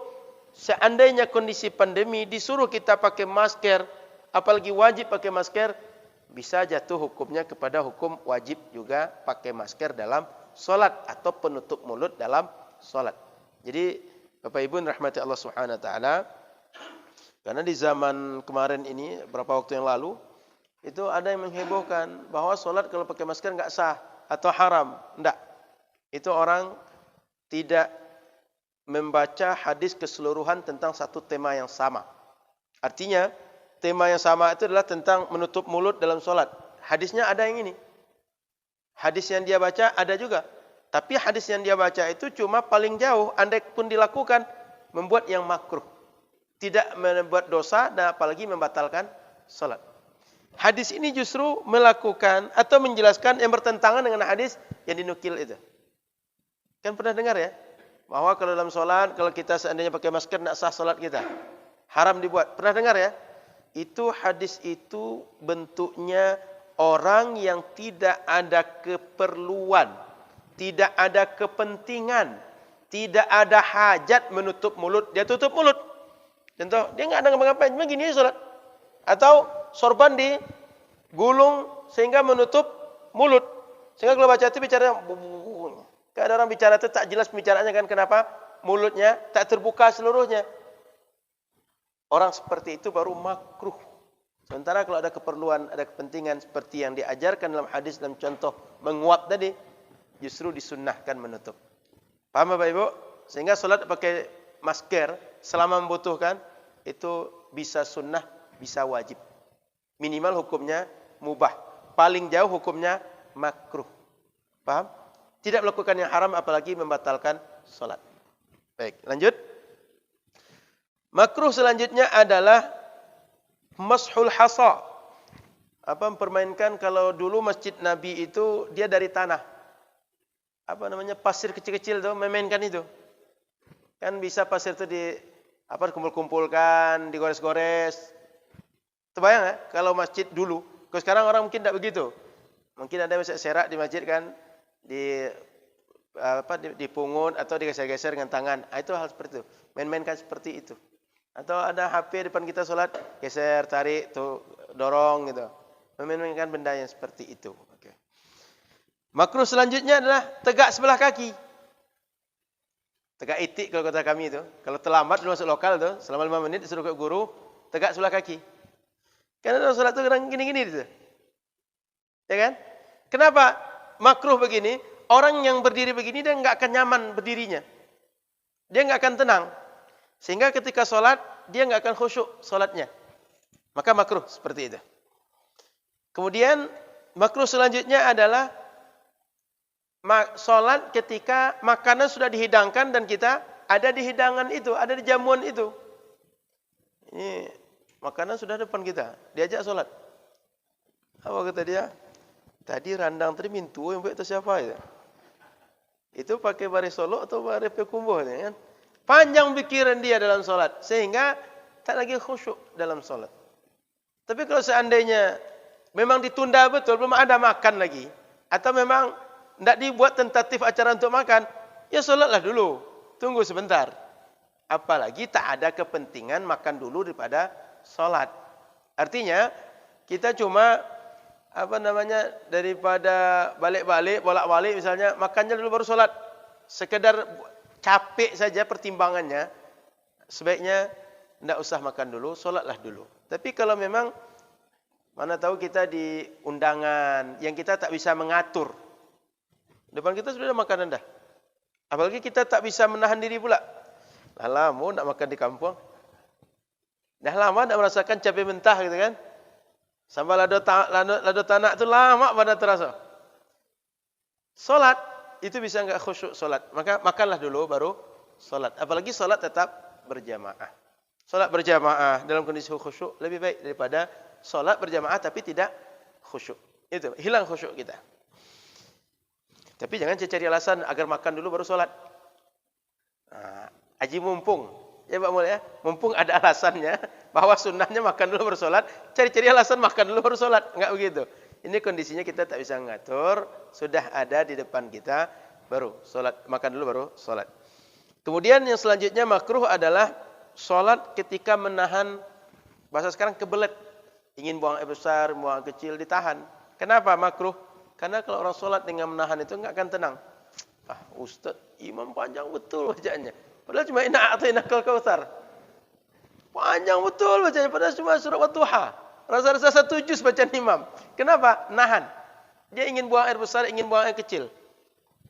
Seandainya kondisi pandemi disuruh kita pakai masker, apalagi wajib pakai masker, bisa jatuh hukumnya kepada hukum wajib juga pakai masker dalam solat atau penutup mulut dalam solat. Jadi Bapak Ibu rahmati Allah Subhanahu wa taala, karena di zaman kemarin ini beberapa waktu yang lalu itu ada yang menghebohkan bahawa solat kalau pakai masker enggak sah atau haram. Enggak. Itu orang tidak membaca hadis keseluruhan tentang satu tema yang sama. Artinya, tema yang sama itu adalah tentang menutup mulut dalam solat. Hadisnya ada yang ini. Hadis yang dia baca ada juga. Tapi hadis yang dia baca itu cuma paling jauh, andai pun dilakukan, membuat yang makruh. Tidak membuat dosa dan apalagi membatalkan salat. Hadis ini justru melakukan atau menjelaskan yang bertentangan dengan hadis yang dinukil itu. Kan pernah dengar ya? Bahwa kalau dalam salat, kalau kita seandainya pakai masker, tidak sah salat kita. Haram dibuat. Pernah dengar ya? Itu hadis itu bentuknya orang yang tidak ada keperluan, tidak ada kepentingan, tidak ada hajat menutup mulut, dia tutup mulut. Contoh, dia enggak ada ngapa-ngapain, cuma gini salat. Atau sorban digulung sehingga menutup mulut. Sehingga kalau baca itu bicara, kan ada orang bicara itu tak jelas pembicaraannya kan, kenapa? Mulutnya tak terbuka seluruhnya. Orang seperti itu baru makruh. Sementara kalau ada keperluan, ada kepentingan seperti yang diajarkan dalam hadis dalam contoh menguap tadi, justru disunnahkan menutup. Paham Bapak Ibu? Sehingga solat pakai masker selama membutuhkan itu bisa sunnah, bisa wajib. Minimal hukumnya mubah. Paling jauh hukumnya makruh. Paham? Tidak melakukan yang haram apalagi membatalkan solat. Baik, lanjut. Makruh selanjutnya adalah mashul hasa. Mempermainkan, kalau dulu masjid Nabi itu dia dari tanah. Pasir kecil-kecil tuh, memainkan itu. Kan bisa pasir itu kumpul-kumpulkan, digores-gores. Terbayang ya kalau masjid dulu. Kalau sekarang orang mungkin tidak begitu. Mungkin ada serak di masjid kan, dipungut atau digeser-geser dengan tangan. Itu hal seperti itu. Main-mainkan seperti itu. Atau ada HP depan kita solat, geser, tarik, tuh, dorong gitu. Memainkan benda yang seperti itu. Okay. Makruh selanjutnya adalah tegak sebelah kaki. Tegak itik kalau kata kami itu. Kalau terlambat masuk lokal itu, selama 5 menit disuruh ke guru, tegak sebelah kaki. Karena dalam solat itu kadang gini-gini itu. Ya kan? Kenapa makruh begini? Orang yang berdiri begini dia enggak akan nyaman berdirinya. Dia enggak akan tenang. Sehingga ketika solat, dia enggak akan khusyuk solatnya. Maka makruh seperti itu. Kemudian, makruh selanjutnya adalah solat ketika makanan sudah dihidangkan dan kita ada di hidangan itu, ada di jamuan itu. Ini makanan sudah depan kita, diajak solat. Apa kata dia? Tadi randang tadi mintu yang buat itu siapa itu? Itu pakai baris solo atau baris pekumbuh kan? Panjang pikiran dia dalam solat sehingga tak lagi khusyuk dalam solat. Tapi kalau seandainya memang ditunda betul, belum ada makan lagi, atau memang tidak dibuat tentatif acara untuk makan, ya solatlah dulu, tunggu sebentar. Apalagi tak ada kepentingan makan dulu daripada solat. Artinya kita cuma daripada balik-balik, bolak-balik misalnya, makannya dulu baru solat. Sekedar capek saja pertimbangannya, sebaiknya tidak usah makan dulu, solatlah dulu. Tapi kalau memang mana tahu kita di undangan yang kita tak bisa mengatur, depan kita sudah ada makanan dah. Apalagi kita tak bisa menahan diri pula. Dah lama nak makan di kampung. Dah lama nak merasakan cabai mentah gitu kan. Sambal lado tanak tu lama pada terasa. Solat itu bisa enggak khusyuk solat. Maka makanlah dulu baru solat. Apalagi solat tetap berjamaah. Solat berjamaah dalam kondisi khusyuk lebih baik daripada solat berjamaah tapi tidak khusyuk. Itu hilang khusyuk kita. Tapi jangan cari alasan agar makan dulu baru solat. Aji mumpung. Ya Pak Mul ya, mumpung ada alasannya bahwa sunnahnya makan dulu baru solat, cari-cari alasan makan dulu baru solat. Enggak begitu. Ini kondisinya kita tak bisa mengatur, sudah ada di depan kita, baru solat, makan dulu baru solat. Kemudian yang selanjutnya makruh adalah solat ketika menahan, bahasa sekarang kebelet, ingin buang air besar, buang air kecil, ditahan. Kenapa makruh? Karena kalau orang solat dengan menahan itu enggak akan tenang. Ustaz, imam panjang betul bacaannya. Padahal cuma inna a'tainakal kautsar. Panjang betul bacanya, padahal cuma surah Wat-Duha. Rasa-rasa 1 juz bacaan imam. Kenapa? Nahan. Dia ingin buang air besar, ingin buang air kecil.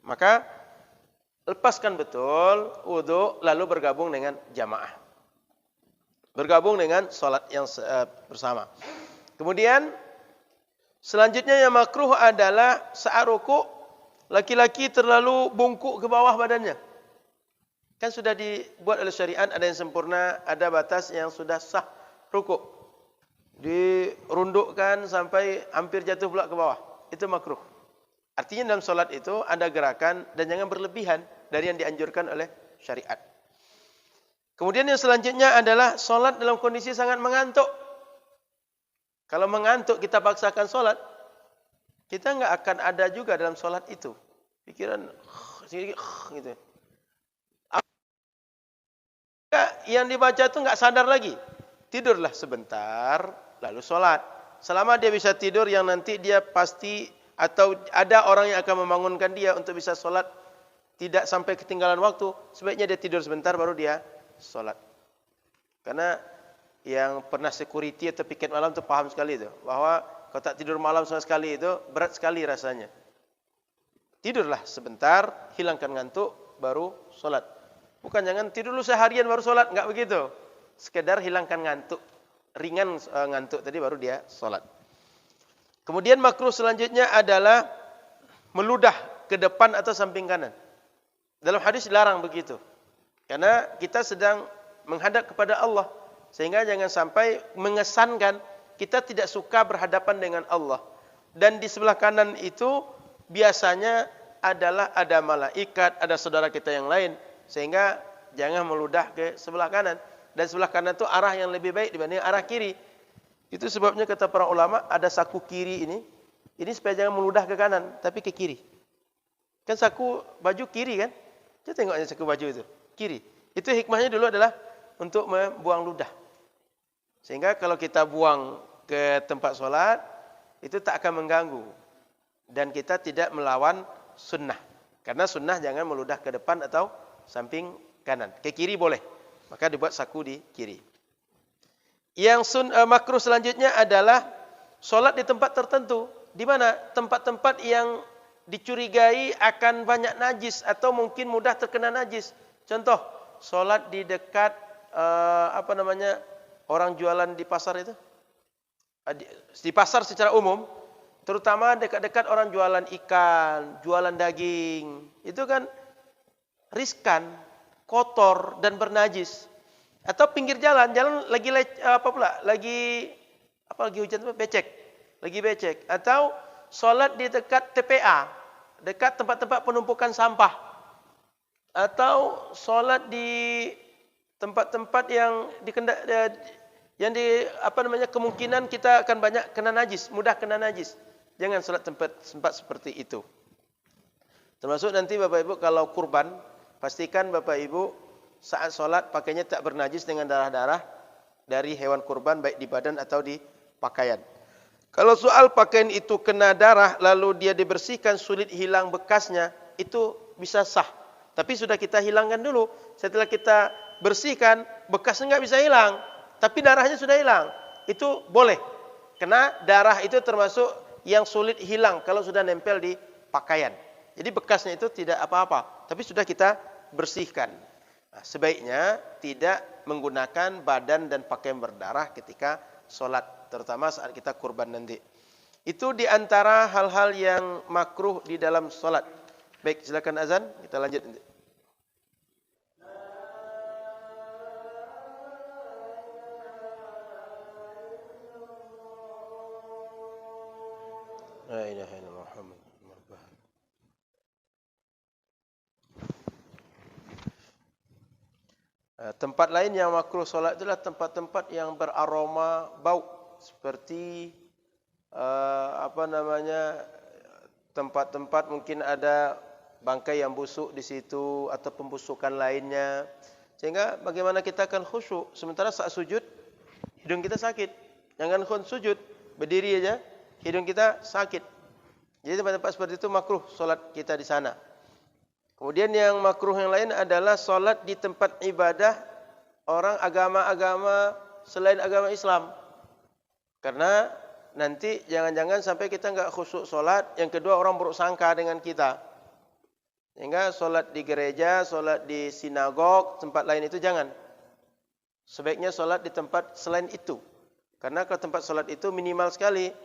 Maka lepaskan betul wudu lalu bergabung dengan jamaah. Bergabung dengan salat yang bersama. Kemudian selanjutnya yang makruh adalah saat rukuk laki-laki terlalu bungkuk ke bawah badannya. Kan sudah dibuat oleh syariat, ada yang sempurna, ada batas yang sudah sah rukuk. Dirundukkan sampai hampir jatuh pula ke bawah. Itu makruh. Artinya dalam solat itu ada gerakan dan jangan berlebihan dari yang dianjurkan oleh syariat. Kemudian yang selanjutnya adalah solat dalam kondisi sangat mengantuk. Kalau mengantuk kita paksakan solat, kita enggak akan ada juga dalam solat itu. Pikiran gitu. Yang dibaca itu enggak sadar lagi. Tidurlah sebentar, lalu solat. Selama dia bisa tidur, yang nanti dia pasti atau ada orang yang akan membangunkan dia untuk bisa solat tidak sampai ketinggalan waktu, sebaiknya dia tidur sebentar baru dia solat. Karena yang pernah security atau piket malam itu paham sekali itu, bahwa kalau tak tidur malam sama sekali itu berat sekali rasanya. Tidurlah sebentar, hilangkan ngantuk, baru solat. Bukan jangan tidur dulu seharian baru solat, enggak begitu. Sekedar hilangkan ngantuk, ringan ngantuk tadi baru dia solat. Kemudian makruh selanjutnya adalah meludah ke depan atau samping kanan. Dalam hadis dilarang begitu. Karena kita sedang menghadap kepada Allah. Sehingga jangan sampai mengesankan kita tidak suka berhadapan dengan Allah. Dan di sebelah kanan itu biasanya adalah ada malaikat, ada saudara kita yang lain. Sehingga jangan meludah ke sebelah kanan. Dan sebelah kanan itu arah yang lebih baik dibanding arah kiri. Itu sebabnya kata para ulama ada saku kiri ini supaya jangan meludah ke kanan, tapi ke kiri. Kan saku baju kiri kan? Kita tengoknya saku baju itu, kiri. Itu hikmahnya dulu adalah untuk membuang ludah. Sehingga kalau kita buang ke tempat solat, itu tak akan mengganggu. Dan kita tidak melawan sunnah. Karena sunnah jangan meludah ke depan atau samping kanan. Ke kiri boleh. Maka dibuat saku di kiri. Yang makruh selanjutnya adalah solat di tempat tertentu. Di mana? Tempat-tempat yang dicurigai akan banyak najis atau mungkin mudah terkena najis. Contoh, solat di dekat orang jualan di pasar itu. Di pasar secara umum, terutama dekat-dekat orang jualan ikan, jualan daging. Itu kan riskan, kotor dan bernajis. Atau pinggir jalan lagi hujan becek. Lagi becek. Atau solat di dekat TPA, dekat tempat-tempat penumpukan sampah. Atau solat di tempat-tempat yang kemungkinan kita akan banyak kena najis, mudah kena najis. Jangan solat tempat seperti itu. Termasuk nanti Bapak Ibu kalau kurban, pastikan Bapak Ibu saat solat pakainya tak bernajis dengan darah-darah dari hewan kurban baik di badan atau di pakaian. Kalau soal pakaian itu kena darah lalu dia dibersihkan sulit hilang bekasnya, itu bisa sah. Tapi sudah kita hilangkan dulu. Setelah kita bersihkan, bekasnya enggak bisa hilang. Tapi darahnya sudah hilang. Itu boleh. Karena darah itu termasuk yang sulit hilang kalau sudah nempel di pakaian. Jadi bekasnya itu tidak apa-apa. Tapi sudah kita bersihkan. Nah, sebaiknya tidak menggunakan badan dan pakaian berdarah ketika solat. Terutama saat kita kurban nanti. Itu di antara hal-hal yang makruh di dalam solat. Baik, silakan azan. Kita lanjut nanti. La ilaha illallah Muhammad. Tempat lain yang makruh solat itulah tempat-tempat yang beraroma bau seperti tempat-tempat mungkin ada bangkai yang busuk di situ atau pembusukan lainnya. Sehingga bagaimana kita akan khusyuk sementara saat sujud hidung kita sakit. Jangan sujud berdiri aja hidung kita sakit. Jadi tempat-tempat seperti itu makruh solat kita di sana. Kemudian yang makruh yang lain adalah solat di tempat ibadah orang agama-agama selain agama Islam. Karena nanti jangan-jangan sampai kita enggak khusyuk solat. Yang kedua orang buruk sangka dengan kita. Sehingga solat di gereja, solat di sinagog, tempat lain itu jangan. Sebaiknya solat di tempat selain itu. Karena kalau tempat solat itu minimal sekali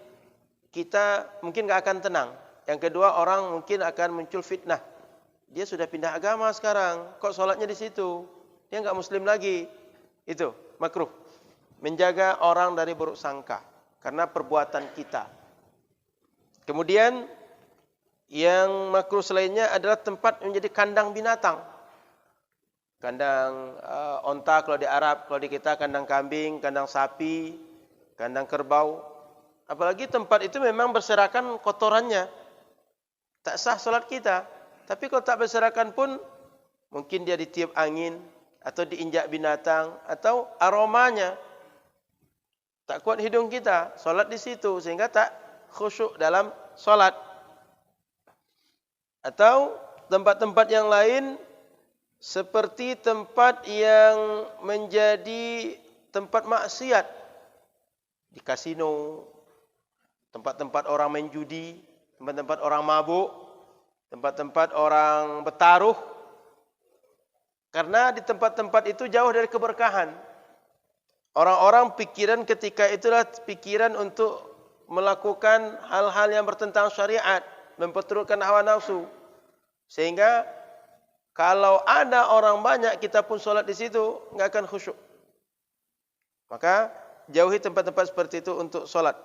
kita mungkin enggak akan tenang. Yang kedua, orang mungkin akan muncul fitnah. Dia sudah pindah agama sekarang, kok sholatnya di situ? Dia enggak muslim lagi. Itu makruh. Menjaga orang dari buruk sangka karena perbuatan kita. Kemudian yang makruh selainnya adalah tempat menjadi kandang binatang. Kandang onta kalau di Arab, kalau di kita kandang kambing, kandang sapi, kandang kerbau. Apalagi tempat itu memang berserakan kotorannya. Tak sah solat kita. Tapi kalau tak berserakan pun, mungkin dia ditiup angin, atau diinjak binatang, atau aromanya. Tak kuat hidung kita, solat di situ, sehingga tak khusyuk dalam solat. Atau tempat-tempat yang lain, seperti tempat yang menjadi tempat maksiat. Di kasino, tempat-tempat orang main judi, tempat-tempat orang mabuk, tempat-tempat orang bertaruh. Karena di tempat-tempat itu jauh dari keberkahan. Orang-orang pikiran ketika itulah pikiran untuk melakukan hal-hal yang bertentangan syariat, memperturutkan hawa nafsu. Sehingga kalau ada orang banyak kita pun solat di situ enggak akan khusyuk. Maka jauhi tempat-tempat seperti itu untuk solat.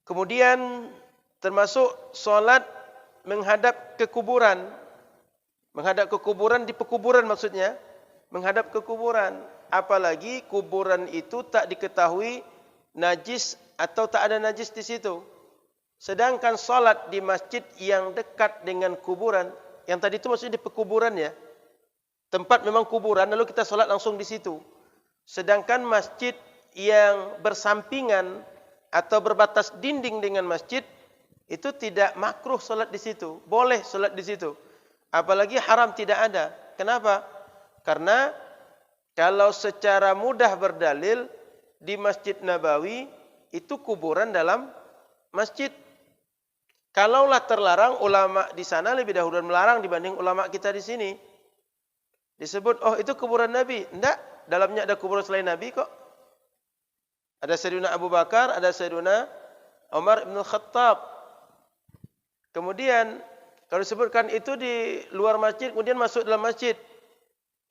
Kemudian termasuk solat menghadap ke kuburan. Menghadap ke kuburan, di pekuburan maksudnya. Menghadap ke kuburan. Apalagi kuburan itu tak diketahui najis atau tak ada najis di situ. Sedangkan solat di masjid yang dekat dengan kuburan, yang tadi itu maksudnya di pekuburan ya. Tempat memang kuburan, lalu kita solat langsung di situ. Sedangkan masjid yang bersampingan atau berbatas dinding dengan masjid, itu tidak makruh solat di situ. Boleh solat di situ. Apalagi haram tidak ada. Kenapa? Karena kalau secara mudah berdalil, di Masjid Nabawi, itu kuburan dalam masjid. Kalaulah terlarang, ulama di sana lebih dahulu melarang dibanding ulama kita di sini. Disebut, oh itu kuburan Nabi. Tidak, dalamnya ada kuburan selain Nabi kok. Ada Sayyidina Abu Bakar, ada Sayyidina Umar ibn Khattab. Kemudian, kalau disebutkan itu di luar masjid, kemudian masuk dalam masjid.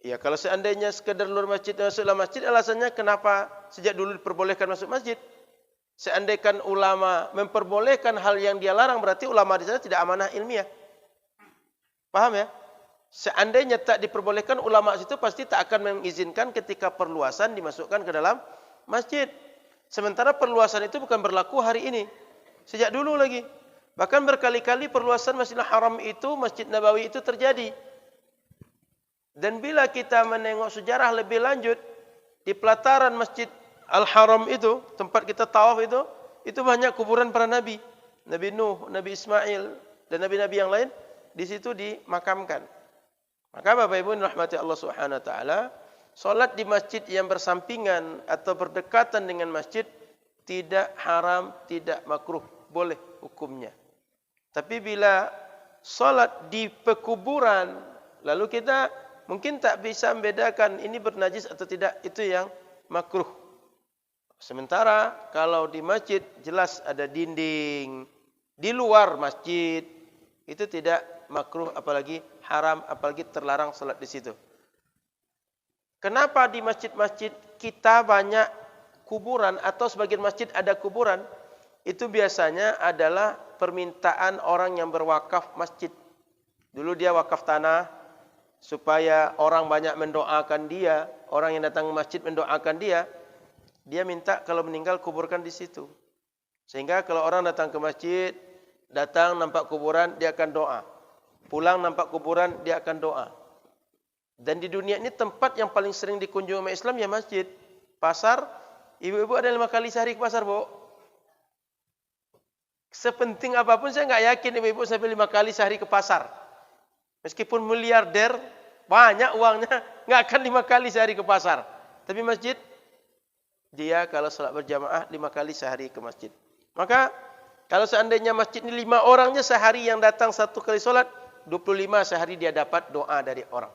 Ya, kalau seandainya sekadar luar masjid masuk dalam masjid, alasannya kenapa sejak dulu diperbolehkan masuk masjid? Seandainya ulama memperbolehkan hal yang dia larang, berarti ulama di sana tidak amanah ilmiah. Paham ya? Seandainya tak diperbolehkan, ulama itu pasti tak akan mengizinkan ketika perluasan dimasukkan ke dalam masjid. Sementara perluasan itu bukan berlaku hari ini. Sejak dulu lagi. Bahkan berkali-kali perluasan Masjidil Haram itu, Masjid Nabawi itu terjadi. Dan bila kita menengok sejarah lebih lanjut, di pelataran Masjid Al-Haram itu, tempat kita tawaf itu banyak kuburan para nabi. Nabi Nuh, Nabi Ismail, dan nabi-nabi yang lain, di situ dimakamkan. Maka Bapak Ibu rahmati Allah Subhanahu wa taala, solat di masjid yang bersampingan atau berdekatan dengan masjid tidak haram, tidak makruh, boleh hukumnya. Tapi bila solat di pekuburan, lalu kita mungkin tak bisa membedakan ini bernajis atau tidak, itu yang makruh. Sementara kalau di masjid jelas ada dinding, di luar masjid itu tidak makruh, apalagi haram, apalagi terlarang salat di situ. Kenapa di masjid-masjid kita banyak kuburan atau sebagian masjid ada kuburan? Itu biasanya adalah permintaan orang yang berwakaf masjid. Dulu dia wakaf tanah supaya orang banyak mendoakan dia, orang yang datang ke masjid mendoakan dia. Dia minta kalau meninggal kuburkan di situ. Sehingga kalau orang datang ke masjid, datang nampak kuburan, dia akan doa. Pulang nampak kuburan, dia akan doa. Dan di dunia ini tempat yang paling sering dikunjungi umat Islam ya masjid. Pasar, ibu-ibu ada 5 kali sehari ke pasar, Bu. Sepenting apapun saya enggak yakin ibu-ibu sampai 5 kali sehari ke pasar. Meskipun miliarder, banyak uangnya, enggak akan 5 kali sehari ke pasar. Tapi masjid, dia kalau salat berjamaah 5 kali sehari ke masjid. Maka kalau seandainya masjid ini 5 orangnya sehari yang datang 1 kali salat, 25 sehari dia dapat doa dari orang.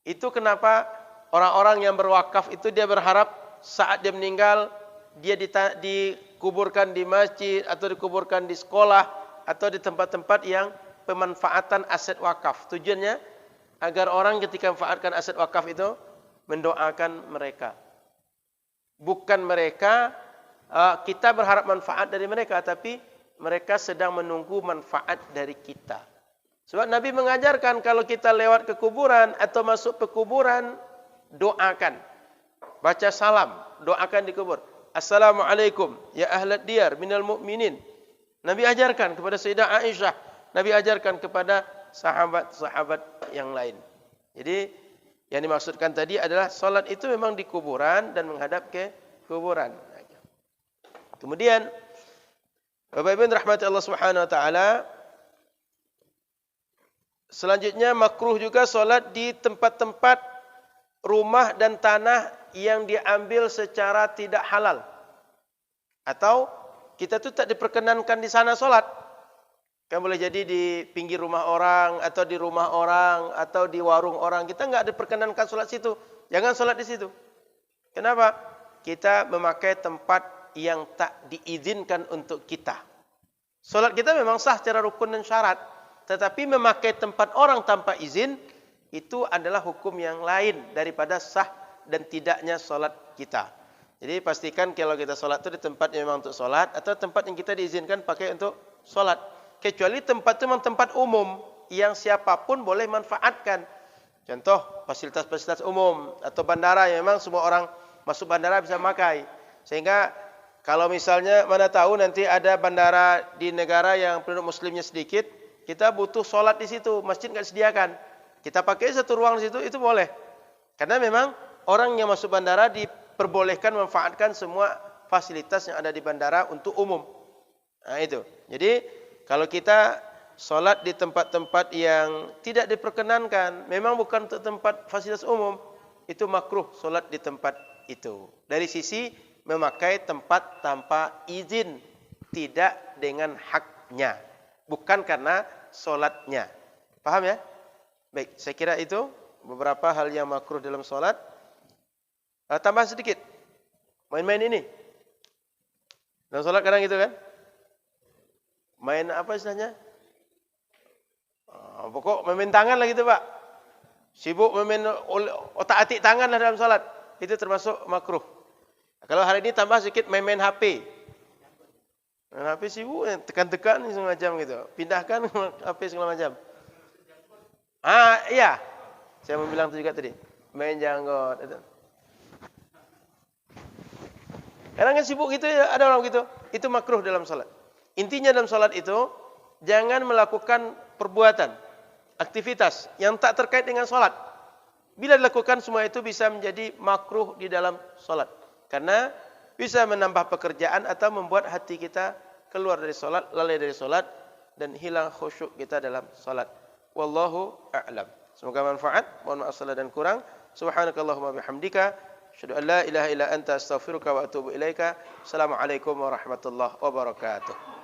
Itu kenapa orang-orang yang berwakaf itu dia berharap saat dia meninggal dia dikuburkan di masjid atau dikuburkan di sekolah atau di tempat-tempat yang pemanfaatan aset wakaf. Tujuannya agar orang ketika memanfaatkan aset wakaf itu mendoakan mereka. Bukan mereka, kita berharap manfaat dari mereka, tapi mereka sedang menunggu manfaat dari kita. Sebab Nabi mengajarkan kalau kita lewat ke kuburan atau masuk ke kuburan, doakan. Baca salam, doakan di kubur. Assalamualaikum ya ahlad diyar minal mu'minin. Nabi ajarkan kepada Sayyidah Aisyah, Nabi ajarkan kepada sahabat-sahabat yang lain. Jadi yang dimaksudkan tadi adalah solat itu memang di kuburan dan menghadap ke kuburan. Kemudian Bapak Ibu rahmati Allah Subhanahu wa taala, selanjutnya makruh juga solat di tempat-tempat rumah dan tanah yang diambil secara tidak halal. Atau kita tu tak diperkenankan di sana solat. Kan boleh jadi di pinggir rumah orang, atau di rumah orang, atau di warung orang. Kita enggak diperkenankan solat situ. Jangan solat di situ. Kenapa? Kita memakai tempat yang tak diizinkan untuk kita. Solat kita memang sah secara rukun dan syarat. Tetapi memakai tempat orang tanpa izin, itu adalah hukum yang lain daripada sah dan tidaknya solat kita. Jadi pastikan kalau kita solat itu di tempat yang memang untuk solat, atau tempat yang kita diizinkan pakai untuk solat. Kecuali tempat itu memang tempat umum, yang siapapun boleh manfaatkan. Contoh, fasilitas-fasilitas umum, atau bandara yang memang semua orang masuk bandara bisa memakai. Sehingga kalau misalnya mana tahu nanti ada bandara di negara yang penduduk muslimnya sedikit, kita butuh solat di situ, masjid enggak disediakan. Kita pakai satu ruang di situ, itu boleh. Karena memang orang yang masuk bandara diperbolehkan memanfaatkan semua fasilitas yang ada di bandara untuk umum. Nah itu. Jadi kalau kita solat di tempat-tempat yang tidak diperkenankan, memang bukan untuk tempat fasilitas umum, itu makruh solat di tempat itu. Dari sisi memakai tempat tanpa izin, tidak dengan haknya, bukan karena solatnya. Paham ya? Baik, saya kira itu beberapa hal yang makruh dalam solat. Tambah sedikit, main-main ini. Dalam solat kadang gitu kan? Main apa istilahnya? Pokok main tangan lah gitu Pak. Sibuk main otak-atik tangan lah dalam solat. Itu termasuk makruh. Kalau hari ini tambah sedikit main-main HP. Main HP sibuk, tekan-tekan segala macam gitu. Pindahkan HP segala macam. Iya. Saya mau bilang itu juga tadi. Main janggot itu. Kadang kan sibuk gitu ya, ada orang gitu. Itu makruh dalam salat. Intinya dalam salat itu jangan melakukan perbuatan, aktivitas yang tak terkait dengan salat. Bila dilakukan semua itu bisa menjadi makruh di dalam salat. Karena bisa menambah pekerjaan atau membuat hati kita keluar dari salat, lalai dari salat dan hilang khusyuk kita dalam salat. Wallahu a'lam. Semoga manfaat. Mohon maaf salah dan kurang. Subhanakallahumma bihamdika asyhadu an la ilaha illa anta astaghfiruka wa atubu ilaika. Assalamualaikum warahmatullahi wabarakatuh.